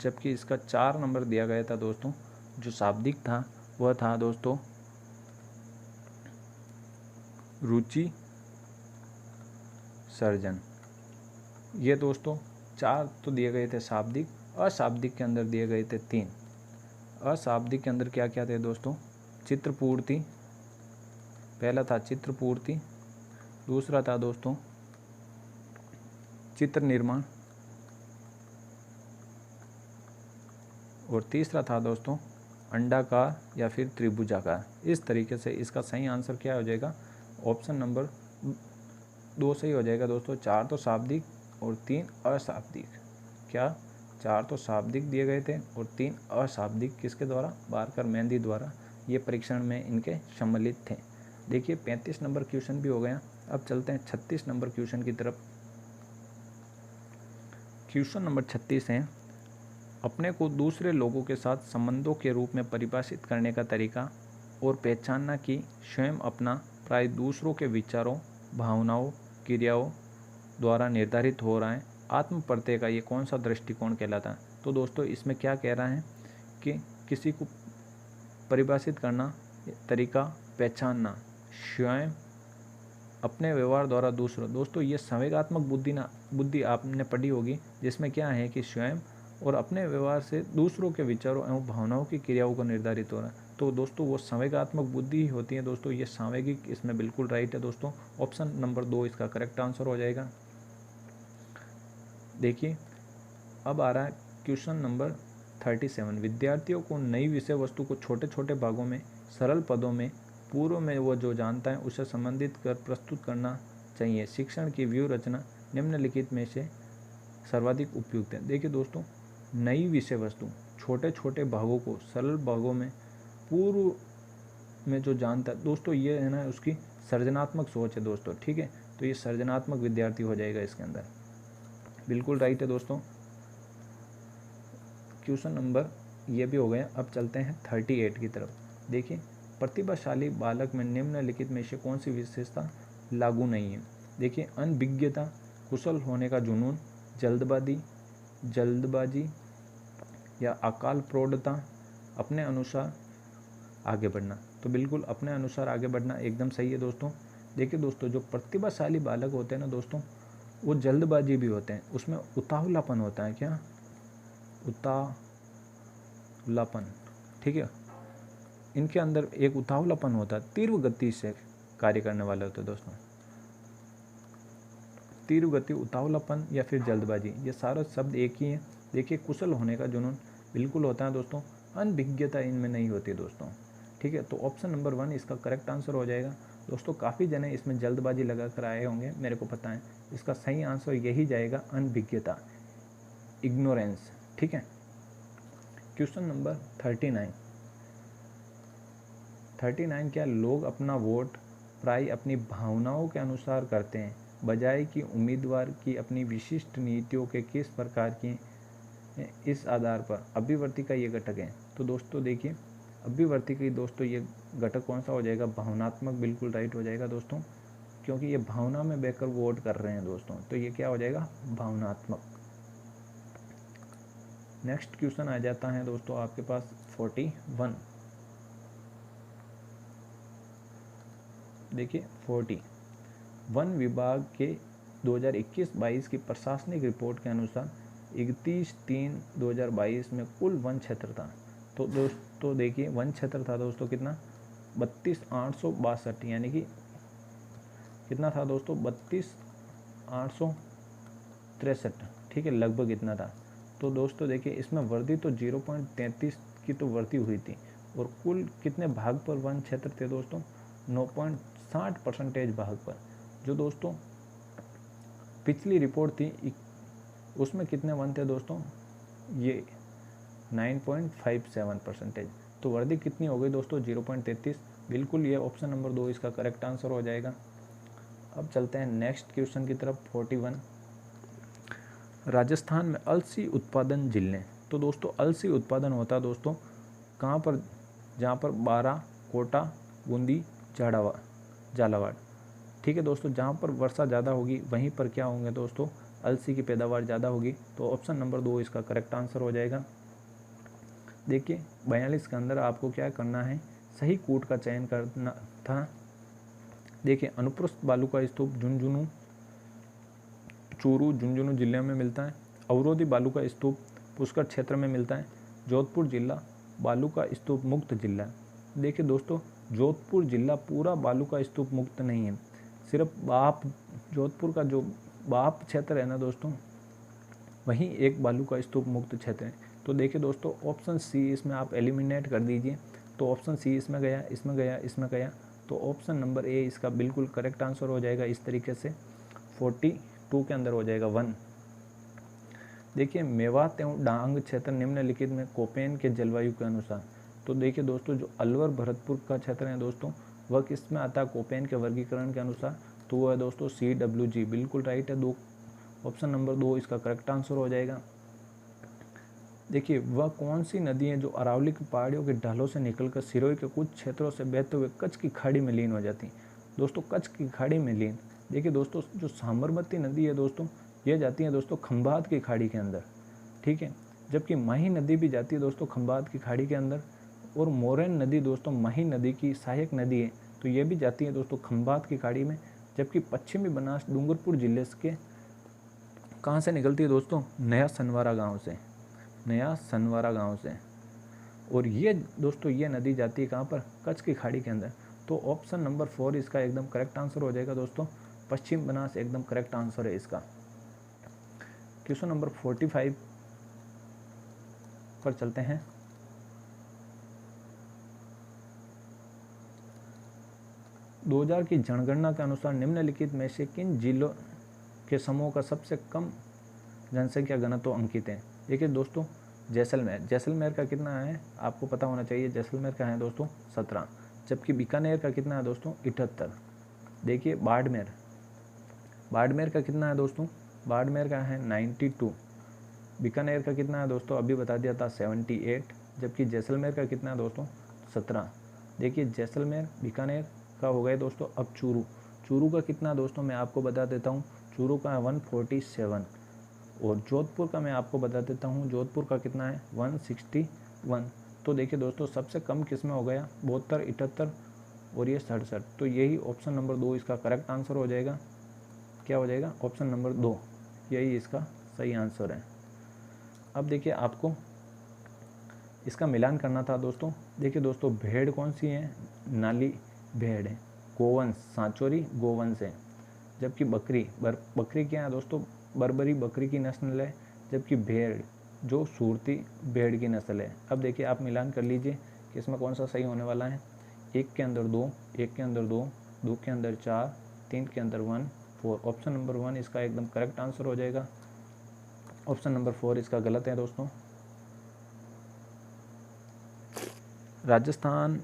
जबकि इसका 4 नंबर दिया गया था दोस्तों, जो शाब्दिक था वह था दोस्तों रुचि सर्जन। ये दोस्तों 4 तो दिए गए थे शाब्दिक, अशाब्दिक के अंदर दिए गए थे 3। अशाब्दिक के अंदर क्या क्या थे दोस्तों, चित्रपूर्ति, पहला था चित्रपूर्ति, दूसरा था दोस्तों चित्र निर्माण और तीसरा था दोस्तों अंडाकार या फिर त्रिभुजाकार। इस तरीके से इसका सही आंसर क्या हो जाएगा, ऑप्शन नंबर 2 सही हो जाएगा दोस्तों। 4 तो शाब्दिक और 3 अशाब्दिक। क्या 4 तो शाब्दिक दिए गए थे और 3 अशाब्दिक, किसके द्वारा, बारकर मेहंदी द्वारा ये परीक्षण में इनके सम्मिलित थे। देखिए 35 नंबर क्वेश्चन भी हो गया। अब चलते हैं 36 नंबर क्वेश्चन की तरफ। क्वेश्चन नंबर 36 है, अपने को दूसरे लोगों के साथ संबंधों के रूप में परिभाषित करने का तरीका और पहचानना कि स्वयं अपना प्राय दूसरों के विचारों, भावनाओं, क्रियाओं द्वारा निर्धारित हो रहा है। आत्म प्रत्यय का ये कौन सा दृष्टिकोण कहलाता है। तो दोस्तों इसमें क्या कह रहा है कि किसी को परिभाषित करना, तरीका, पहचानना, स्वयं अपने व्यवहार द्वारा दूसरों। दोस्तों ये संवेगात्मक बुद्धि आपने पढ़ी होगी, जिसमें क्या है कि स्वयं और अपने व्यवहार से दूसरों के विचारों एवं भावनाओं की क्रियाओं को निर्धारित हो रहा है। तो दोस्तों वो संवेगात्मक बुद्धि ही होती है दोस्तों, ये सांवेगिक इसमें बिल्कुल राइट है दोस्तों। ऑप्शन नंबर 2 इसका करेक्ट आंसर हो जाएगा। देखिए अब आ रहा है क्वेश्चन नंबर 37। विद्यार्थियों को नई विषय वस्तु को छोटे छोटे भागों में सरल पदों में पूर्व में वो जो जानता है उसे संबंधित कर प्रस्तुत करना चाहिए। शिक्षण की व्यूह रचना निम्नलिखित में से सर्वाधिक उपयुक्त है। देखिए दोस्तों नई विषय वस्तु छोटे छोटे भागों को सरल भागों में पूर्व में जो जानता है दोस्तों, ये है ना उसकी सृजनात्मक सोच है दोस्तों। ठीक है, तो ये सृजनात्मक विद्यार्थी हो जाएगा इसके अंदर, बिल्कुल राइट है दोस्तों। क्वेश्चन नंबर ये भी हो गया। अब चलते हैं 38 की तरफ। देखिए प्रतिभाशाली बालक में निम्नलिखित में से कौन सी विशेषता लागू नहीं है। देखिए अनभिज्ञता, कुशल होने का जुनून, जल्दबाजी या अकाल प्रौढ़ता, अपने अनुसार आगे बढ़ना। तो बिल्कुल अपने अनुसार आगे बढ़ना एकदम सही है दोस्तों। देखिए दोस्तों जो प्रतिभाशाली बालक होते हैं ना दोस्तों, वो जल्दबाजी भी होते हैं, उसमें उतावलापन होता है। क्या उतावलापन, ठीक है, इनके अंदर एक उतावलापन होता है, तीव्र गति से कार्य करने वाले होते हैं दोस्तों। तीव्र गति, उतावलापन या फिर जल्दबाजी, ये सारे शब्द एक ही हैं। देखिए कुशल होने का जुनून बिल्कुल होता है दोस्तों, अनभिज्ञता इनमें नहीं होती दोस्तों। ठीक है, तो ऑप्शन नंबर 1 इसका करेक्ट आंसर हो जाएगा दोस्तों। काफ़ी जने इसमें जल्दबाजी लगा कर आए होंगे, मेरे को पता है। इसका सही आंसर यही जाएगा, अनभिज्ञता, इग्नोरेंस। ठीक है, क्वेश्चन नंबर 39 क्या लोग अपना वोट प्राय अपनी भावनाओं के अनुसार करते हैं, बजाय कि उम्मीदवार की अपनी विशिष्ट नीतियों के किस प्रकार की, इस आधार पर अभिव्यक्ति का ये घटक है। तो दोस्तों देखिए, अभिव्यक्ति की दोस्तों ये घटक कौन सा हो जाएगा, भावनात्मक, बिल्कुल राइट हो जाएगा दोस्तों, क्योंकि ये भावना में बहकर वोट कर रहे हैं दोस्तों, तो ये क्या हो जाएगा, भावनात्मक। नेक्स्ट क्वेश्चन आ जाता है दोस्तों आपके पास 41। देखिए 40, वन विभाग के 2021-22 की प्रशासनिक रिपोर्ट के अनुसार 31/3/2022 में कुल वन क्षेत्र था। तो दोस्तों देखिए वन क्षेत्र था दोस्तों कितना, 32,862, यानी कि कितना था दोस्तों, 32,863। ठीक है, लगभग इतना था। तो दोस्तों देखिए इसमें वृद्धि तो 0.33 की तो वृद्धि हुई थी, और कुल कितने भाग पर वन क्षेत्र थे दोस्तों, 9.60% भाग पर। जो दोस्तों पिछली रिपोर्ट थी उसमें कितने वन थे दोस्तों, ये 9.57%। तो वृद्धि कितनी हो गई दोस्तों, 0.33। बिल्कुल ये ऑप्शन नंबर 2 इसका करेक्ट आंसर हो जाएगा। अब चलते हैं नेक्स्ट क्वेश्चन की तरफ 41। राजस्थान में अलसी उत्पादन जिले। तो दोस्तों अलसी उत्पादन होता है दोस्तों कहाँ पर, जहाँ पर बारा, कोटा, बूंदी, झालावाड़। ठीक है दोस्तों, जहाँ पर वर्षा ज़्यादा होगी वहीं पर क्या होंगे दोस्तों, अलसी की पैदावार ज़्यादा होगी। तो ऑप्शन नंबर 2 इसका करेक्ट आंसर हो जाएगा। देखिए 42 के अंदर आपको क्या करना है, सही कूट का चयन करना था। देखिए अनुप्रस्थ बालू का स्तूप चूरू झुंझुनू जिले में मिलता है। अवरोधी बालू का स्तूप पुष्कर क्षेत्र में मिलता है। जोधपुर जिला बालू का स्तूप मुक्त जिला है। देखिए दोस्तों जोधपुर जिला पूरा बालू का स्तूप मुक्त नहीं है, सिर्फ जोधपुर का जो बाप क्षेत्र है ना दोस्तों, वहीं एक बालू का स्तूप मुक्त क्षेत्र है। तो देखिए दोस्तों ऑप्शन सी इसमें आप एलिमिनेट कर दीजिए। तो ऑप्शन सी इसमें गया, इसमें गया, इसमें गया, तो ऑप्शन नंबर ए इसका बिल्कुल करेक्ट आंसर हो जाएगा। इस तरीके से 42 के अंदर हो जाएगा 1। देखिए मेवात एवं डांग क्षेत्र निम्नलिखित में कोपेन के जलवायु के अनुसार। तो देखिए दोस्तों जो अलवर भरतपुर का क्षेत्र है दोस्तों, वह किस में आता है, कोपेन के वर्गीकरण के अनुसार। तो वह है दोस्तों CWG, बिल्कुल राइट है। ऑप्शन नंबर 2 इसका करेक्ट आंसर हो जाएगा। देखिए वह कौन सी नदी है जो अरावली की पहाड़ियों के ढालों से निकलकर सिरोही के कुछ क्षेत्रों से बहते हुए कच्छ की खाड़ी में लीन हो जाती है। दोस्तों कच्छ की खाड़ी में लीन, देखिए दोस्तों जो साबरमती नदी है दोस्तों, ये जाती है दोस्तों खंभात की खाड़ी के अंदर। ठीक है, जबकि माही नदी भी जाती है दोस्तों खंभात की खाड़ी के अंदर, और मोरैन नदी दोस्तों माही नदी की सहायक नदी है, तो ये भी जाती है दोस्तों खंभात की खाड़ी में। जबकि पश्चिमी बनास डूंगरपुर जिले के कहाँ से निकलती है दोस्तों, नया सनवारा गांव से। और ये दोस्तों ये नदी जाती है कहाँ पर, कच्छ की खाड़ी के अंदर। तो ऑप्शन नंबर 4 इसका एकदम करेक्ट आंसर हो जाएगा दोस्तों, पश्चिम बनास एकदम करेक्ट आंसर है इसका। क्वेश्चन नंबर 45 पर चलते हैं। – 2000 की जनगणना के अनुसार निम्नलिखित में से किन जिलों के समूह का सबसे कम जनसंख्या घनत्व अंकित है। देखिए दोस्तों जैसलमेर का कितना है आपको पता होना चाहिए, जैसलमेर का है दोस्तों 17, जबकि बीकानेर का कितना है दोस्तों 78। देखिए बाड़मेर का कितना है दोस्तों, बाड़मेर का है 92। बीकानेर का कितना है दोस्तों, अभी बता दिया था 78, जबकि जैसलमेर का कितना है दोस्तों 17। देखिए जैसलमेर बीकानेर का हो गए दोस्तों। अब चूरू का कितना दोस्तों मैं आपको बता देता हूँ, चूरू का है 147, और जोधपुर का मैं आपको बता देता हूँ, जोधपुर का कितना है 161। तो देखिए दोस्तों सबसे कम किस में हो गया, 72, 78 और ये 67। तो यही ऑप्शन नंबर 2 इसका करेक्ट आंसर हो जाएगा। क्या हो जाएगा, ऑप्शन नंबर 2 यही इसका सही आंसर है। अब देखिए आपको इसका मिलान करना था दोस्तों। देखिए दोस्तों भेड़ कौन सी है, नाली भेड़ है, गोवंश सांचोरी गोवंश है। जबकि बकरी क्या है दोस्तों, बर्बरी बकरी की नस्ल है, जबकि भेड़ जो सूरती भेड़ की नस्ल है। अब देखिए आप मिलान कर लीजिए कि इसमें कौन सा सही होने वाला है। 1 के अंदर 2, 1 के अंदर 2, 2 के अंदर 4, 3 के अंदर 1, 4। ऑप्शन नंबर 1 इसका एकदम करेक्ट आंसर हो जाएगा। ऑप्शन नंबर 4 इसका गलत है दोस्तों। राजस्थान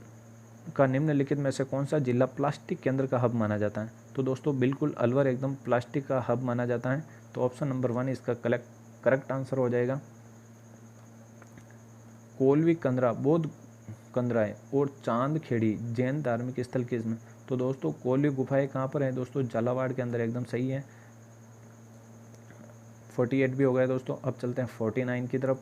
का निम्नलिखित में से कौन सा जिला प्लास्टिक केंद्र का हब माना जाता है? तो दोस्तों बिल्कुल अलवर एकदम प्लास्टिक का हब माना जाता है। तो ऑप्शन नंबर 1 इसका करेक्ट आंसर हो जाएगा। कोलवी कंदरा बौद्ध कंदराएं और चांद खेड़ी जैन धार्मिक स्थल किसमें? तो दोस्तों कोलवी गुफाएं कहाँ पर है दोस्तों? झालावाड़ के अंदर, एकदम सही है। 48 भी हो गया दोस्तों। अब चलते हैं 49 की तरफ।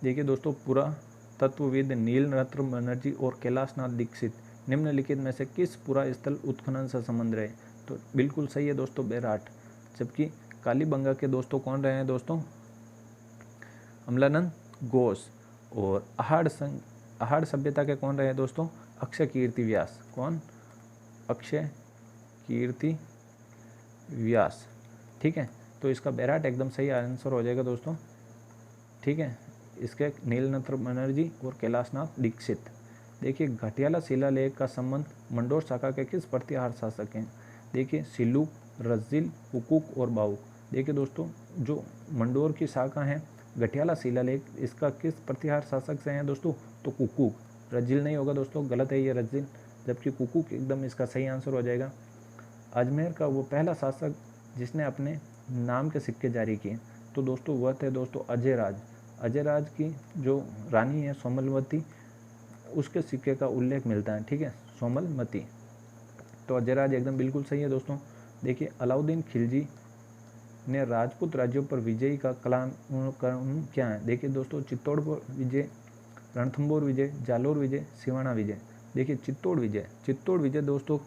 देखिए दोस्तों, पुरातत्वविद नीलरत्न बनर्जी और कैलाशनाथ दीक्षित निम्नलिखित में से किस पुरा स्थल उत्खनन से संबंध रहे? तो बिल्कुल सही है दोस्तों, बेराट। जबकि कालीबंगा के दोस्तों कौन रहे हैं दोस्तों? अमलानंद घोष। और अहाड़ सभ्यता के कौन रहे हैं दोस्तों? अक्षय कीर्ति व्यास। कौन? अक्षय कीर्ति व्यास। ठीक है, तो इसका बेराट एकदम सही आंसर हो जाएगा दोस्तों। ठीक है, इसके नीलरत्न बनर्जी और कैलाशनाथ दीक्षित। देखिए घटियाला शिलालेख का संबंध मंडोर शाखा के किस प्रतिहार शासक हैं? देखिए सिलूक, रज्जिल, हुकुक और बाउक। देखिए दोस्तों, जो मंडोर की शाखा है घटियाला शिलालेख, इसका किस प्रतिहार शासक से है दोस्तों? तो कुकुक। रज्जिल नहीं होगा दोस्तों, गलत है ये रज्जिल, जबकि कुकुक एकदम इसका सही आंसर हो जाएगा। अजमेर का वो पहला शासक जिसने अपने नाम के सिक्के जारी किए, तो दोस्तों वह थे दोस्तों अजयराज। अजयराज की जो रानी है सोमलवती, उसके सिक्के का उल्लेख मिलता है। ठीक है, सोमलमती। तो अजयराज एकदम बिल्कुल सही है दोस्तों। देखिए अलाउद्दीन खिलजी ने राजपूत राज्यों पर विजयी का कलाम क्या है? देखिए दोस्तों, चित्तौड़ विजय, रणथंभौर विजय, जालोर विजय, सिवाना विजय। देखिए चित्तौड़ विजय दोस्तों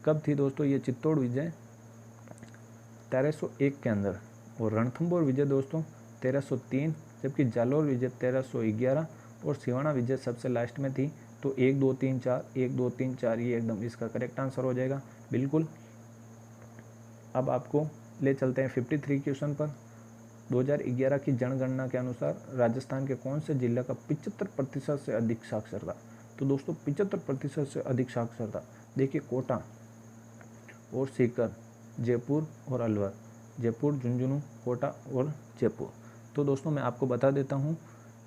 कब थी दोस्तों? ये चित्तौड़ विजय 1301 के अंदर, और रणथंभौर विजय दोस्तों 1303, जबकि जालोर विजय 1311 और सिवाना विजय सबसे लास्ट में थी। तो 1 2 3 4, 1 2 3 4 ये एकदम इसका करेक्ट आंसर हो जाएगा बिल्कुल। अब आपको ले चलते हैं 53 क्वेश्चन पर। 2011 की जनगणना के अनुसार राजस्थान के कौन से जिले का 75% से अधिक साक्षरता? तो दोस्तों 75% से अधिक साक्षरता। देखिए कोटा और सीकर, जयपुर और अलवर, जयपुर, झुंझुनू, कोटा और जयपुर। तो दोस्तों मैं आपको बता देता हूँ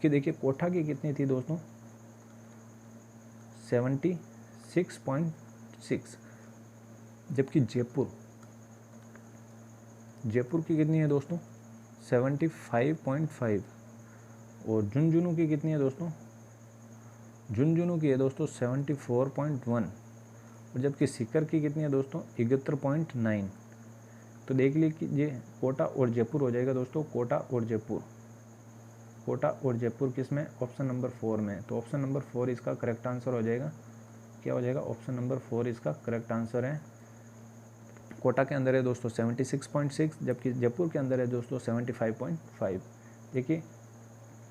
कि देखिए कोटा की कितनी थी दोस्तों? 76.6, जबकि जयपुर की कितनी है दोस्तों? 75.5। और झुंझुनू की कितनी है दोस्तों? झुंझुनू की है दोस्तों 74.1। और जबकि सीकर की कितनी है दोस्तों? 71.9। तो देख लीजिए कोटा और जयपुर हो जाएगा दोस्तों, कोटा और जयपुर किस में? ऑप्शन नंबर 4 में। तो ऑप्शन नंबर 4 इसका करेक्ट आंसर हो जाएगा। क्या हो जाएगा? ऑप्शन नंबर 4 इसका करेक्ट आंसर है। कोटा के अंदर है दोस्तों 76.6, जबकि जयपुर के अंदर है दोस्तों 75.5। देखिए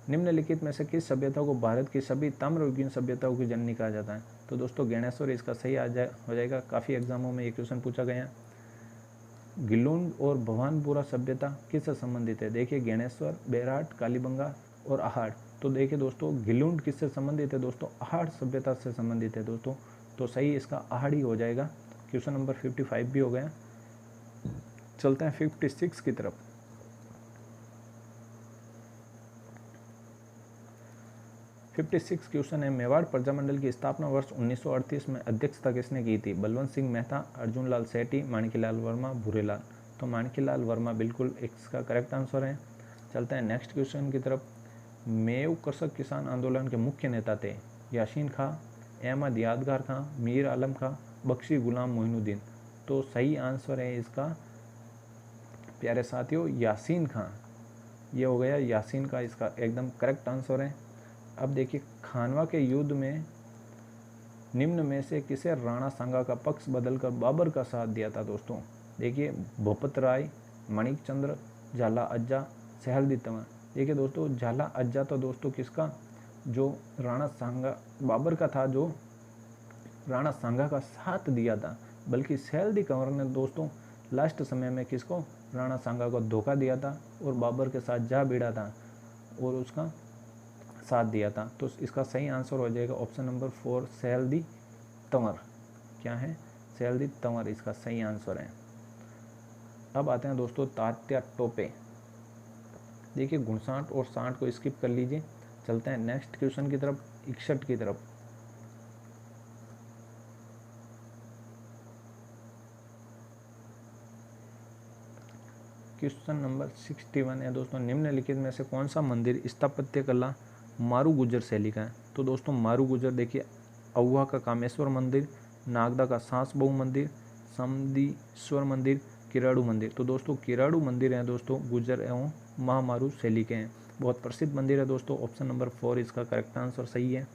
निम्नलिखित में से किस सभ्यता को भारत की सभी ताम्रयुगीन सभ्यताओं की जननी कहा जाता है? तो दोस्तों ज्ञानेश्वर इसका सही हो जाएगा। काफ़ी एग्जामों में ये क्वेश्चन पूछा गया। गिलुंड और भवानपुरा सभ्यता किससे संबंधित है? देखिए ज्ञानेश्वर, बेराट, कालीबंगा और अहाड़। तो देखिए दोस्तों गिलुंड किससे संबंधित है दोस्तों? अहाड़ सभ्यता से संबंधित है दोस्तों। तो सही इसका अहाड़ ही हो जाएगा। क्वेश्चन नंबर 55 भी हो गया। चलते हैं 56 की तरफ। 56 क्वेश्चन है, मेवाड़ प्रजामंडल की स्थापना वर्ष 1938 में अध्यक्षता किसने की थी? बलवंत सिंह मेहता, अर्जुन लाल सेठी, माणिक्यलाल वर्मा, भूरेलाल। तो माणिक्यलाल वर्मा बिल्कुल इसका करेक्ट आंसर है। चलते हैं नेक्स्ट क्वेश्चन की तरफ। मेव कृषक किसान आंदोलन के मुख्य नेता थे यासीन खां, अहमद यादगार खां, मीर आलम खां, बख्शी गुलाम मोइनुद्दीन। तो सही आंसर है इसका प्यारे साथियों यासीन खां। ये हो गया यासीन का इसका एकदम करेक्ट आंसर है। अब देखिए खानवा के युद्ध में निम्न में से किसे राणा सांगा का पक्ष बदलकर बाबर का साथ दिया था दोस्तों? देखिए भूपत राय, माणिक चंद्र, झाला अज्जा, सहलदी तंवर। देखिए दोस्तों झाला अज्जा तो दोस्तों किसका? जो राणा सांगा बाबर का था, जो राणा सांगा का साथ दिया था, बल्कि सैयदी कंवर ने दोस्तों लास्ट समय में किसको, राणा सांगा को धोखा दिया था और बाबर के साथ जा भिड़ा था और उसका साथ दिया था। तो इसका सही आंसर हो जाएगा ऑप्शन नंबर 4 सैयदी तंवर। क्या है, सैयदी तंवर इसका सही आंसर है। अब आते हैं दोस्तों तात्या टोपे। देखिए घुड़साट और सांठ को स्किप कर लीजिए, चलते हैं नेक्स्ट क्वेश्चन की तरफ, 61 की तरफ। क्वेश्चन नंबर 61 है दोस्तों, निम्नलिखित में से कौन सा मंदिर स्थापत्य कला मारू गुजर शैली का है। तो दोस्तों मारू गुजर देखिए अहुआ का कामेश्वर मंदिर, नागदा का सांस बहु मंदिर, समदीश्वर मंदिर, किराड़ू मंदिर। तो दोस्तों किराड़ू मंदिर हैं दोस्तों गुजर एवं महामारू शैली के हैं, बहुत प्रसिद्ध मंदिर है दोस्तों। ऑप्शन नंबर 4 इसका करेक्ट आंसर सही है।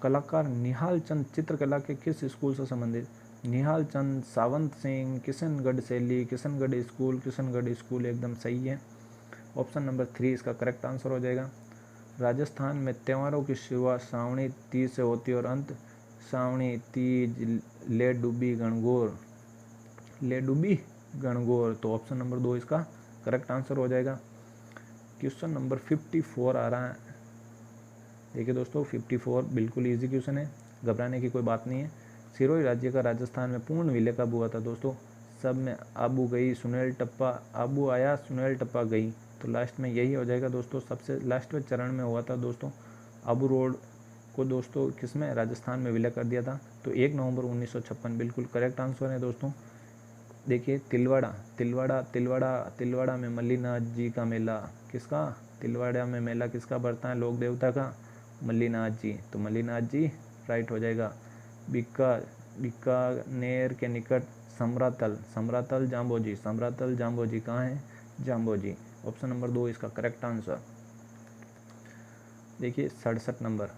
कलाकार निहाल चंद चित्रकला के किस स्कूल से संबंधित। निहाल चंद, सावंत सिंह, किशनगढ़ शैली, किशनगढ़ स्कूल एकदम सही है। ऑप्शन नंबर 3 इसका करेक्ट आंसर हो जाएगा। राजस्थान में त्योहारों की शुरुआत श्रावणी तीज से होती है और अंत श्रावणी तीज, ले डूबी गणगौर। तो ऑप्शन नंबर 2 इसका करेक्ट आंसर हो जाएगा। क्वेश्चन नंबर 54 आ रहा है। देखिए दोस्तों 54 बिल्कुल इजी क्वेश्चन है, घबराने की कोई बात नहीं है। सिरोही राज्य का राजस्थान में पूर्ण विलय कब हुआ था दोस्तों। सब में आबू गई सुनेल टप्पा, आबू आया सुनेल टप्पा गई, तो लास्ट में यही हो जाएगा दोस्तों। सबसे लास्ट में चरण में हुआ था दोस्तों, आबू रोड को दोस्तों किसमें, राजस्थान में विलय कर दिया था। तो 1 नवंबर 1956 बिल्कुल करेक्ट आंसर है दोस्तों। देखिए तिलवाड़ा में मल्लीनाथ जी का मेला, किसका, तिलवाड़ा में मेला किसका बढ़ता है, लोक देवता का, मल्लीनाथ जी। तो मल्लीनाथ जी राइट हो जाएगा। बीकानेर के निकट समरातल जाम्बोजी कहाँ है, जाम्बोजी। ऑप्शन नंबर 2 इसका करेक्ट आंसर। देखिए 67 नंबर,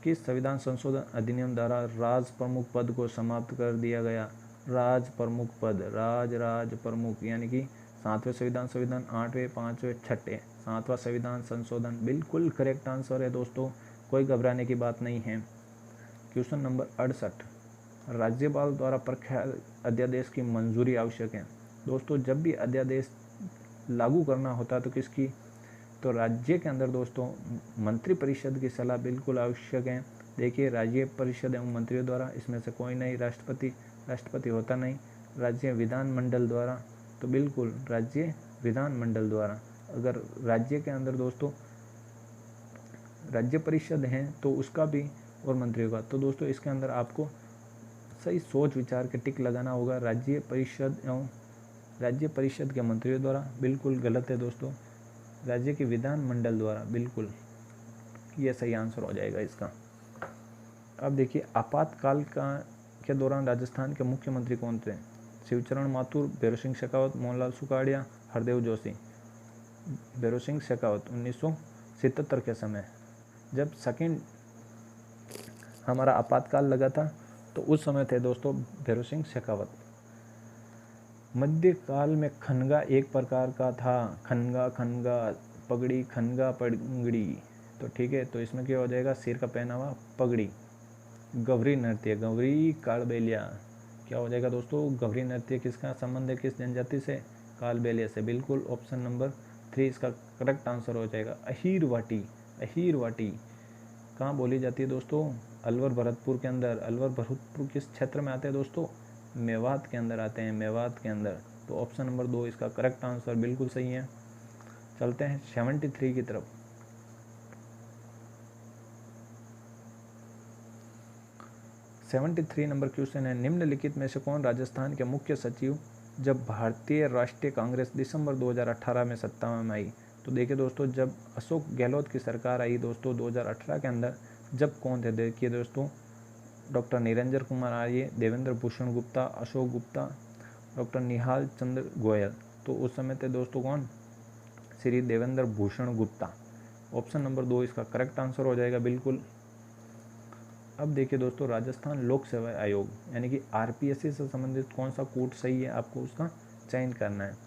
किस संविधान संशोधन अधिनियम द्वारा राज प्रमुख पद को समाप्त कर दिया गया। राज प्रमुख पद, राज प्रमुख यानी कि 7वें संविधान 8वें 5वें 6ठे 7वां संविधान संशोधन बिल्कुल करेक्ट आंसर है दोस्तों, कोई घबराने की बात नहीं है। क्वेश्चन नंबर 68, राज्यपाल द्वारा प्रख्यात अध्यादेश की मंजूरी आवश्यक है। दोस्तों जब भी अध्यादेश लागू करना होता है तो किसकी, तो राज्य के अंदर दोस्तों मंत्री परिषद की सलाह बिल्कुल आवश्यक है। देखिए राज्य परिषद एवं मंत्रियों द्वारा, इसमें से कोई नहीं, राष्ट्रपति होता नहीं, राज्य विधानमंडल द्वारा, तो बिल्कुल राज्य विधानमंडल द्वारा। अगर राज्य के अंदर दोस्तों राज्य परिषद है तो उसका भी और मंत्रियों का, तो दोस्तों इसके अंदर आपको सही सोच विचार के टिक लगाना होगा। राज्य परिषद के मंत्रियों द्वारा बिल्कुल गलत है दोस्तों, राज्य के विधानमंडल द्वारा, बिल्कुल ये सही आंसर हो जाएगा इसका। अब देखिए आपातकाल के दौरान राजस्थान के मुख्यमंत्री कौन थे। शिवचरण माथुर, भैरों सिंह शेखावत, मोहनलाल सुखाड़िया, हरदेव जोशी। भैरों सिंह शेखावत 1977 के समय जब सेकेंड हमारा आपातकाल लगा था तो उस समय थे दोस्तों भैरों सिंह शेखावत। मध्यकाल में खनगा एक प्रकार का था, खनगा पगड़ी, खनगा पगड़ी, तो ठीक है, तो इसमें क्या हो जाएगा, सिर का पहनावा पगड़ी। गवरी नृत्य, गवरी कालबेलिया, क्या हो जाएगा दोस्तों, गवरी नृत्य किसका संबंध है, किस जनजाति से, कालबेलिया से, बिल्कुल ऑप्शन नंबर 3 इसका करेक्ट आंसर हो जाएगा। अहीर वाटी कहाँ बोली जाती है दोस्तों, अलवर भरतपुर के अंदर। अलवर भरतपुर किस क्षेत्र में आते हैं दोस्तों, मेवात के अंदर आते हैं, मेवात के अंदर। तो ऑप्शन नंबर 2 इसका करेक्ट आंसर बिल्कुल सही है। चलते हैं 73 की तरफ। 73 नंबर क्वेश्चन है, निम्नलिखित में से कौन राजस्थान के मुख्य सचिव जब भारतीय राष्ट्रीय कांग्रेस दिसंबर 2018 में सत्ता में आई। तो देखिए दोस्तों जब अशोक गहलोत की सरकार आई दोस्तों 2018 के अंदर, जब कौन थे, देखिए दोस्तों डॉक्टर निरंजन कुमार आर्य, देवेंद्र भूषण गुप्ता, अशोक गुप्ता, डॉक्टर निहाल चंद्र गोयल। तो उस समय थे दोस्तों कौन, श्री देवेंद्र भूषण गुप्ता। ऑप्शन नंबर 2 इसका करेक्ट आंसर हो जाएगा बिल्कुल। अब देखिए दोस्तों राजस्थान लोक सेवा आयोग यानी कि आरपीएससी से संबंधित कौन सा कोड सही है, आपको उसका चयन करना है।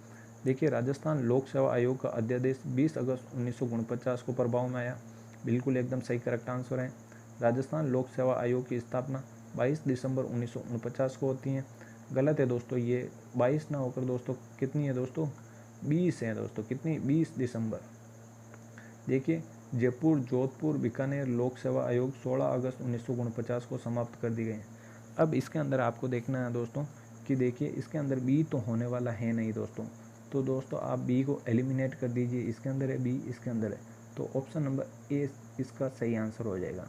देखिए, राजस्थान लोक सेवा आयोग का अध्यादेश 20 अगस्त 1949 को प्रभाव में आया। बिल्कुल एकदम सही, करेक्ट आंसर है। राजस्थान लोक सेवा आयोग की स्थापना 22 दिसंबर 1949 को होती है। गलत है दोस्तों, ये 22 ना होकर दोस्तों कितनी है दोस्तों, 20 है दोस्तों। कितनी, 20 दिसंबर। देखिए, जयपुर, जोधपुर, बीकानेर लोक सेवा आयोग 16 अगस्त 1949 को समाप्त कर दी गए हैं। अब इसके अंदर आपको देखना है दोस्तों कि देखिए इसके अंदर बी तो होने वाला है नहीं दोस्तों, तो दोस्तों आप बी को एलिमिनेट कर दीजिए। इसके अंदर है बी, इसके अंदर है, तो ऑप्शन नंबर ए इसका सही आंसर हो जाएगा।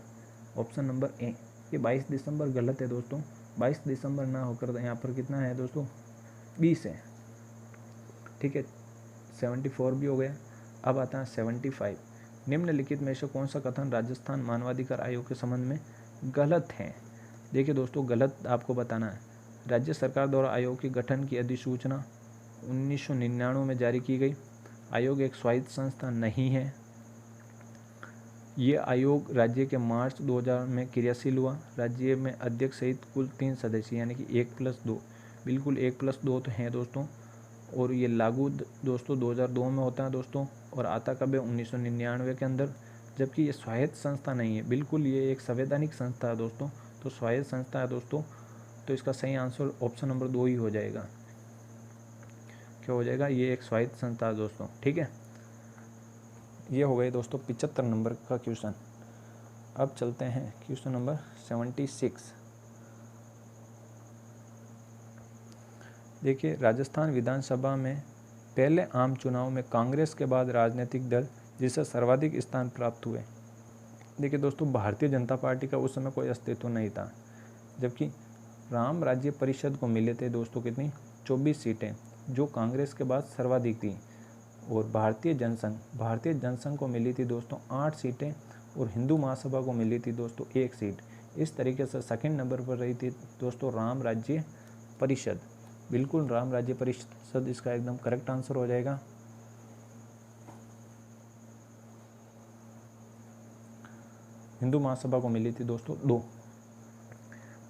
Option number A. ये 22 दिसंबर गलत है दोस्तों, 22 दिसंबर ना होकर यहाँ पर कितना है दोस्तों, 20 है। ठीक है, 74 भी हो गया। अब आता है 75। निम्नलिखित में से कौन सा कथन राजस्थान मानवाधिकार आयोग के संबंध में गलत है? देखिए दोस्तों, गलत आपको बताना है। राज्य सरकार द्वारा आयोग के गठन की अधिसूचना 1999 में जारी की गई। आयोग एक स्वायत्त संस्था नहीं है। ये आयोग राज्य के मार्च 2000 में क्रियाशील हुआ। राज्य में अध्यक्ष सहित कुल 3 सदस्य, यानी कि 1+2, बिल्कुल 1+2 तो हैं दोस्तों। और ये लागू दोस्तों 2002 में होता है दोस्तों, और आता कब है, 1999 के अंदर। जबकि ये स्वायत्त संस्था नहीं है, बिल्कुल ये एक संवैधानिक संस्था है दोस्तों। तो स्वायत्त संस्था है दोस्तों, तो इसका सही आंसर ऑप्शन नंबर 2 ही हो जाएगा। क्या हो जाएगा, ये एक स्वायत्त संस्था है दोस्तों। ठीक है, ये हो गए दोस्तों 75 नंबर का क्वेश्चन। अब चलते हैं क्वेश्चन नंबर 76। देखिए, राजस्थान विधानसभा में पहले आम चुनाव में कांग्रेस के बाद राजनीतिक दल जिसे सर्वाधिक स्थान प्राप्त हुए। देखिए दोस्तों, भारतीय जनता पार्टी का उस समय कोई अस्तित्व नहीं था, जबकि राम राज्य परिषद को मिले थे दोस्तों कितनी, 24 सीटें, जो कांग्रेस के बाद सर्वाधिक थी। और भारतीय जनसंघ को मिली थी दोस्तों 8 सीटें, और हिंदू महासभा को मिली थी दोस्तों 1 सीट। इस तरीके से सेकंड नंबर पर रही थी दोस्तों राम राज्य परिषद। बिल्कुल राम राज्य परिषद इसका एकदम करेक्ट आंसर हो जाएगा। हिंदू महासभा को मिली थी दोस्तों 2।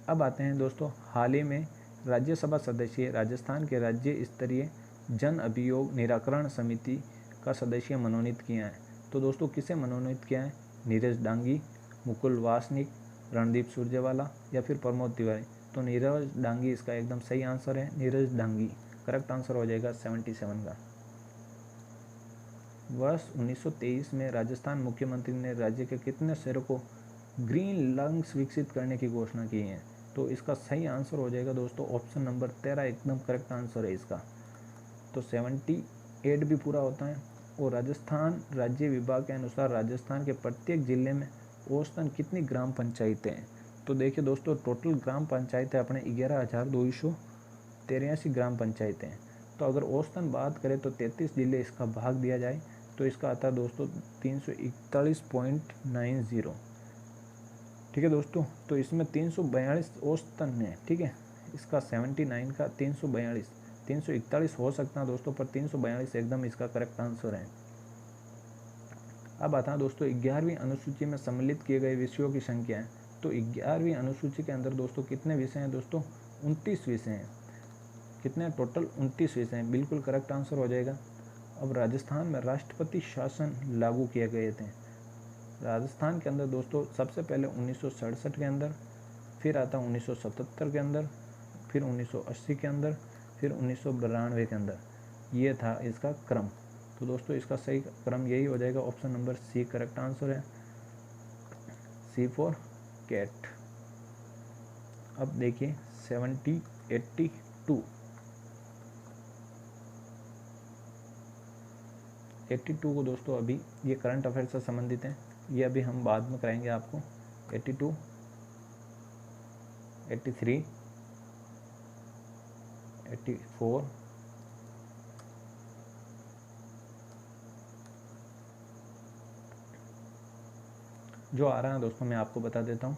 अब आते हैं दोस्तों, हाल ही में राज्यसभा सदस्य राजस्थान के राज्य स्तरीय जन अभियोग निराकरण समिति का सदस्य मनोनीत किया है। तो दोस्तों किसे मनोनीत किया है, नीरज डांगी, मुकुल वासनिक, रणदीप सुरजेवाला या फिर प्रमोद तिवारी। तो नीरज डांगी इसका एकदम सही आंसर है, नीरज डांगी करेक्ट आंसर हो जाएगा 77 का। वर्ष 1923 में राजस्थान मुख्यमंत्री ने राज्य के कितने शहरों को ग्रीन लंग्स विकसित करने की घोषणा की है? तो इसका सही आंसर हो जाएगा दोस्तों ऑप्शन नंबर 13 एकदम करेक्ट आंसर है इसका। तो 78 भी पूरा होता है। और राजस्थान राज्य विभाग के अनुसार राजस्थान के प्रत्येक जिले में औसतन कितनी ग्राम पंचायतें हैं? तो देखिए दोस्तों, टोटल ग्राम पंचायतें अपने 11,283 ग्राम पंचायतें हैं। तो अगर औसतन बात करें तो 33 जिले इसका भाग दिया जाए तो इसका आता है दोस्तों 341.90। ठीक है दोस्तों, तो इसमें 342 औसतन है। ठीक है, इसका 79 का 342, 341 हो सकता है दोस्तों, पर 342 एकदम इसका करेक्ट आंसर है। अब आता है दोस्तों 11वीं अनुसूची में सम्मिलित किए गए विषयों की संख्या है। तो 11वीं अनुसूची के अंदर दोस्तों कितने विषय हैं दोस्तों, 29 विषय हैं। कितने, टोटल 29 विषय हैं, बिल्कुल करेक्ट आंसर हो जाएगा। अब राजस्थान में राष्ट्रपति शासन लागू किए गए थे। राजस्थान के अंदर दोस्तों सबसे पहले 1967 के अंदर, फिर आता 1977 के अंदर, फिर 1980 के अंदर, फिर 1992 के अंदर। ये था इसका क्रम। तो दोस्तों इसका सही क्रम यही हो जाएगा, option number C correct answer है, सी फॉर कैट। अब देखिए 82 को दोस्तों अभी ये करंट अफेयर से संबंधित है, ये अभी हम बाद में कराएंगे आपको। 82, 83, 84, जो आ रहा है दोस्तों मैं आपको बता देता हूँ,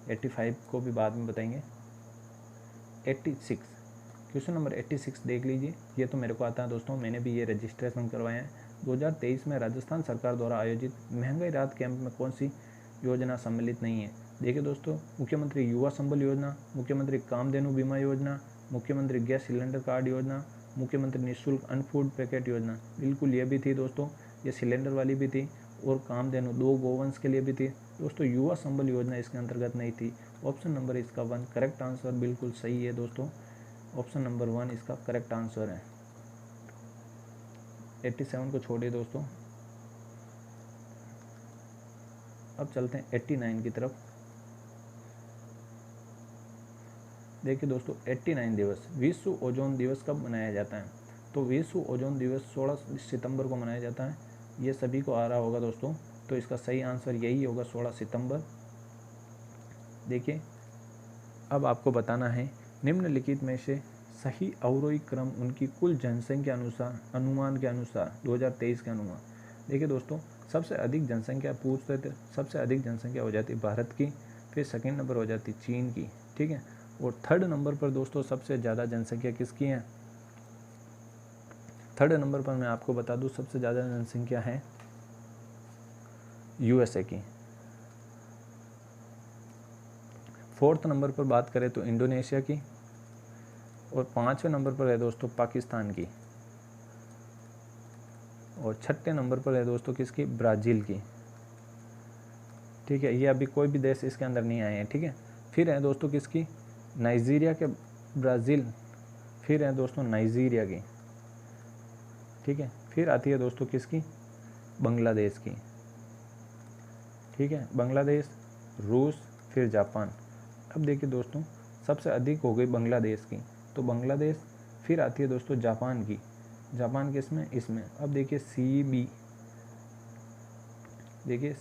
85 को भी बाद में बताएंगे। 86, क्वेश्चन नंबर 86 देख लीजिए। ये तो मेरे को आता है दोस्तों, मैंने भी ये रजिस्ट्रेशन करवाया है। 2023 में राजस्थान सरकार द्वारा आयोजित महंगाई राहत कैंप में कौन सी योजना सम्मिलित नहीं है? देखिए दोस्तों, मुख्यमंत्री युवा संबल योजना, मुख्यमंत्री कामधेनु बीमा योजना, मुख्यमंत्री गैस सिलेंडर कार्ड योजना, मुख्यमंत्री निःशुल्क अन्न फूड पैकेट योजना, बिल्कुल ये भी थी दोस्तों, ये सिलेंडर वाली भी थी और कामधेनु 2 गोवंश के लिए भी थी दोस्तों। युवा संबल योजना इसके अंतर्गत नहीं थी। ऑप्शन नंबर इसका 1 करेक्ट आंसर बिल्कुल सही है दोस्तों। ऑप्शन नंबर 1 इसका करेक्ट आंसर है। 87 को छोड़िए दोस्तों, अब चलते हैं 89 की तरफ। देखिए दोस्तों 89 दिवस, विश्व ओजोन दिवस कब मनाया जाता है? तो विश्व ओजोन दिवस 16 सितंबर को मनाया जाता है। ये सभी को आ रहा होगा दोस्तों, तो इसका सही आंसर यही होगा 16 सितंबर। देखिए अब आपको बताना है निम्नलिखित में से सही अवरोही क्रम उनकी कुल जनसंख्या अनुसार अनुमान के अनुसार 2023 के अनुमान। देखिए दोस्तों सबसे अधिक जनसंख्या पूछते थे, सबसे अधिक जनसंख्या हो जाती भारत की, फिर सेकंड नंबर हो जाती चीन की, ठीक है, और थर्ड नंबर पर दोस्तों सबसे ज़्यादा जनसंख्या किसकी है? थर्ड नंबर पर मैं आपको बता दूं सबसे ज़्यादा जनसंख्या है यूएसए की। फोर्थ नंबर पर बात करें तो इंडोनेशिया की, और 5वें नंबर पर है दोस्तों पाकिस्तान की, और 6ठे नंबर पर है दोस्तों किसकी? ब्राज़ील की, ठीक है। ये अभी कोई भी देश इसके अंदर नहीं आए हैं, ठीक है। फिर है दोस्तों किसकी? नाइजीरिया के, ब्राज़ील, फिर है दोस्तों नाइजीरिया की, ठीक है। फिर आती है दोस्तों किसकी? बांग्लादेश की, ठीक है, बांग्लादेश, रूस, फिर जापान। अब देखिए दोस्तों सबसे अधिक हो गई बांग्लादेश की, तो बांग्लादेश, फिर आती है दोस्तों जापान की, जापान किसमें? इसमें। अब देखिए CB, देखिए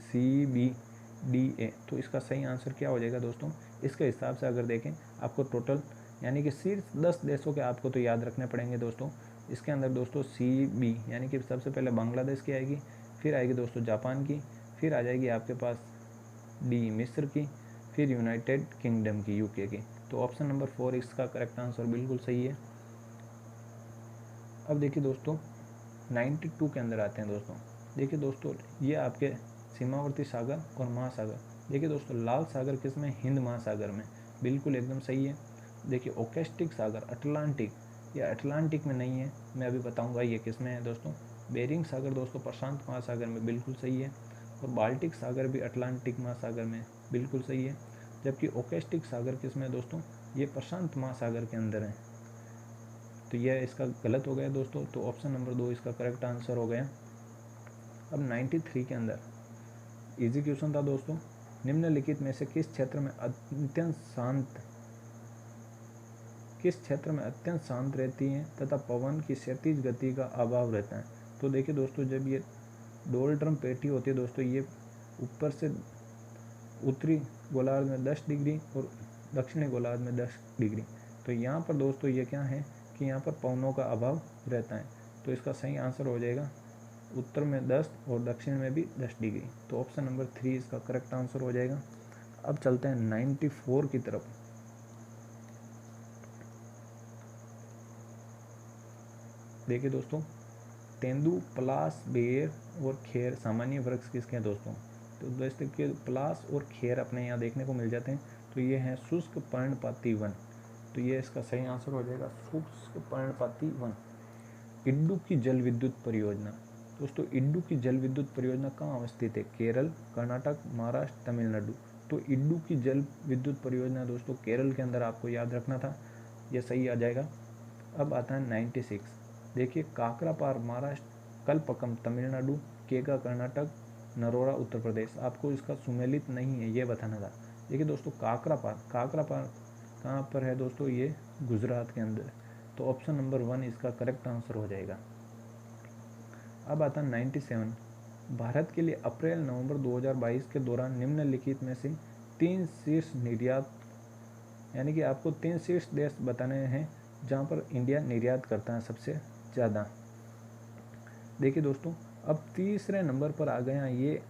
CBDA, तो इसका सही आंसर क्या हो जाएगा दोस्तों? इसके हिसाब से अगर देखें आपको टोटल यानी कि सिर्फ 10 देशों के आपको तो याद रखने पड़ेंगे दोस्तों। इसके अंदर दोस्तों CB यानी कि सबसे पहले बांग्लादेश की आएगी, फिर आएगी दोस्तों जापान की, फिर आ जाएगी आपके पास D मिस्र की, फिर यूनाइटेड किंगडम की, UK की। तो ऑप्शन नंबर 4 इसका करेक्ट आंसर बिल्कुल सही है। अब देखिए दोस्तों 92 के अंदर आते हैं दोस्तों। देखिए दोस्तों ये आपके सीमावर्ती सागर और महासागर। देखिए दोस्तों लाल सागर किसमें? हिंद महासागर में, बिल्कुल एकदम सही है। देखिए ओकेस्टिक सागर अटलांटिक, ये अटलांटिक में नहीं है, मैं अभी बताऊंगा ये किस में है दोस्तों। बेरिंग सागर दोस्तों प्रशांत महासागर में, बिल्कुल सही है। और बाल्टिक सागर भी अटलांटिक महासागर में, बिल्कुल सही है। जबकि ओकेस्टिक सागर किस में है दोस्तों? ये प्रशांत महासागर के अंदर है, तो यह इसका गलत हो गया दोस्तों। तो ऑप्शन नंबर 2 इसका करेक्ट आंसर हो गया। अब 93 के अंदर इजी क्वेश्चन था दोस्तों, निम्नलिखित में से किस क्षेत्र में अत्यंत शांत रहती हैं तथा पवन की क्षैतिज गति का अभाव रहता है? तो देखिए दोस्तों जब ये डोलड्रम पेटी होती है दोस्तों, ये ऊपर से उत्तरी गोलार्ध में 10 डिग्री और दक्षिणी गोलार्ध में 10 डिग्री, तो यहाँ पर दोस्तों ये क्या है कि यहाँ पर पवनों का अभाव रहता है। तो इसका सही आंसर हो जाएगा उत्तर में 10 और दक्षिण में भी 10 डिग्री। तो ऑप्शन नंबर 3 इसका करेक्ट आंसर हो जाएगा। अब चलते हैं 94 की तरफ। देखिए दोस्तों तेंदु, पलाश, बेर और खेर सामान्य वृक्ष किसके हैं दोस्तों? तो दोस्तों के पलाश और खेर अपने यहाँ देखने को मिल जाते हैं, तो ये हैं शुष्क पर्णपाती वन, तो ये इसका सही आंसर हो जाएगा शुष्क पर्णपाती वन। इडुक्की जल विद्युत परियोजना दोस्तों, इडुक्की जल विद्युत परियोजना कहाँ अवस्थित है? केरल, कर्नाटक, महाराष्ट्र, तमिलनाडु। तो इडुक्की जल विद्युत परियोजना दोस्तों केरल के अंदर आपको याद रखना था, यह सही आ जाएगा। अब आता है 96। देखिए काकरापार महाराष्ट्र, कलपकम तमिलनाडु, केगा कर्नाटक, नरोरा उत्तर प्रदेश। आपको इसका सुमेलित नहीं है ये बताना था। देखिए दोस्तों काकरापार कहाँ पर है दोस्तों? ये गुजरात के अंदर। तो ऑप्शन नंबर 1 इसका करेक्ट आंसर हो जाएगा। अब आता है 97। भारत के लिए अप्रैल-नवंबर 2022 के दौरान निम्नलिखित में से 3 शीर्ष निर्यात यानी कि आपको 3 शीर्ष देश बताने हैं जहाँ पर इंडिया निर्यात करता है सबसे ज़्यादा। देखिए दोस्तों अब तीसरे नंबर पर आ गए हैं, ये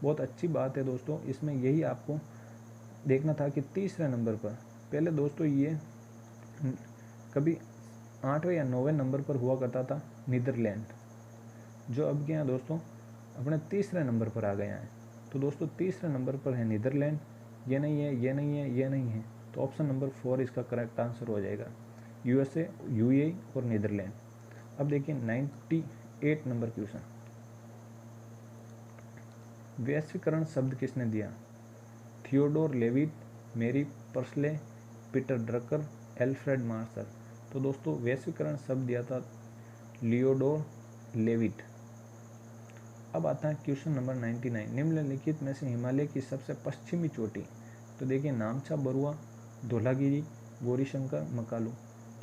बहुत अच्छी बात है दोस्तों। इसमें यही आपको देखना था कि तीसरे नंबर पर, पहले दोस्तों ये कभी 8वें या 9वें नंबर पर हुआ करता था नीदरलैंड, जो अब क्या है दोस्तों अपने तीसरे नंबर पर आ गया है। तो दोस्तों तीसरे नंबर पर है नीदरलैंड, ये नहीं है, ये नहीं है, ये नहीं है। तो ऑप्शन नंबर 4 इसका करेक्ट आंसर हो जाएगा। USA, UAE और नीदरलैंड। अब देखिए 98 नंबर क्वेश्चन, वैश्वीकरण शब्द किसने दिया? थियोडोर लेविट, मेरी पर्सले, पीटर ड्रकर, एल्फ्रेड मार्शल। तो दोस्तों वैश्वीकरण शब्द दिया था लियोडोर लेविट। अब आता है क्वेश्चन नंबर 99, निम्नलिखित में से हिमालय की सबसे पश्चिमी चोटी। तो देखिए नामचा बरुआ, धौलागिरी, गौरीशंकर, मकालू।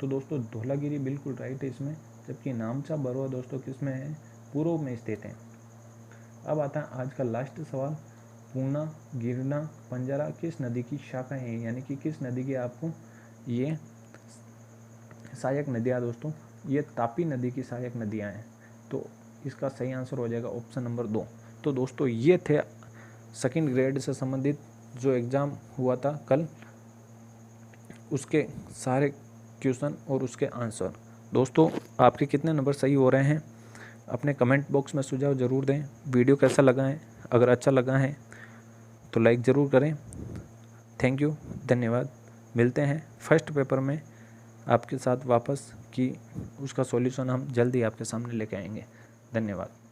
तो दोस्तों धौलागिरी बिल्कुल राइट है इसमें, जबकि नामचा बरुआ दोस्तों किसमें है? पूर्व में स्थित है। अब आता है आज का लास्ट सवाल, पूर्णा, गिरना, पंजारा किस नदी की शाखा है? यानी कि किस नदी की आपको ये सहायक नदियाँ दोस्तों, ये तापी नदी की सहायक नदियाँ हैं। तो इसका सही आंसर हो जाएगा ऑप्शन नंबर 2। तो दोस्तों ये थे सेकंड ग्रेड से संबंधित जो एग्ज़ाम हुआ था कल, उसके सारे क्वेश्चन और उसके आंसर। दोस्तों आपके कितने नंबर सही हो रहे हैं अपने कमेंट बॉक्स में सुझाव ज़रूर दें। वीडियो कैसा लगा है? अगर अच्छा लगा है तो लाइक ज़रूर करें। थैंक यू, धन्यवाद। मिलते हैं फर्स्ट पेपर में आपके साथ वापस, कि उसका सॉल्यूशन हम जल्दी आपके सामने लेके आएंगे। धन्यवाद।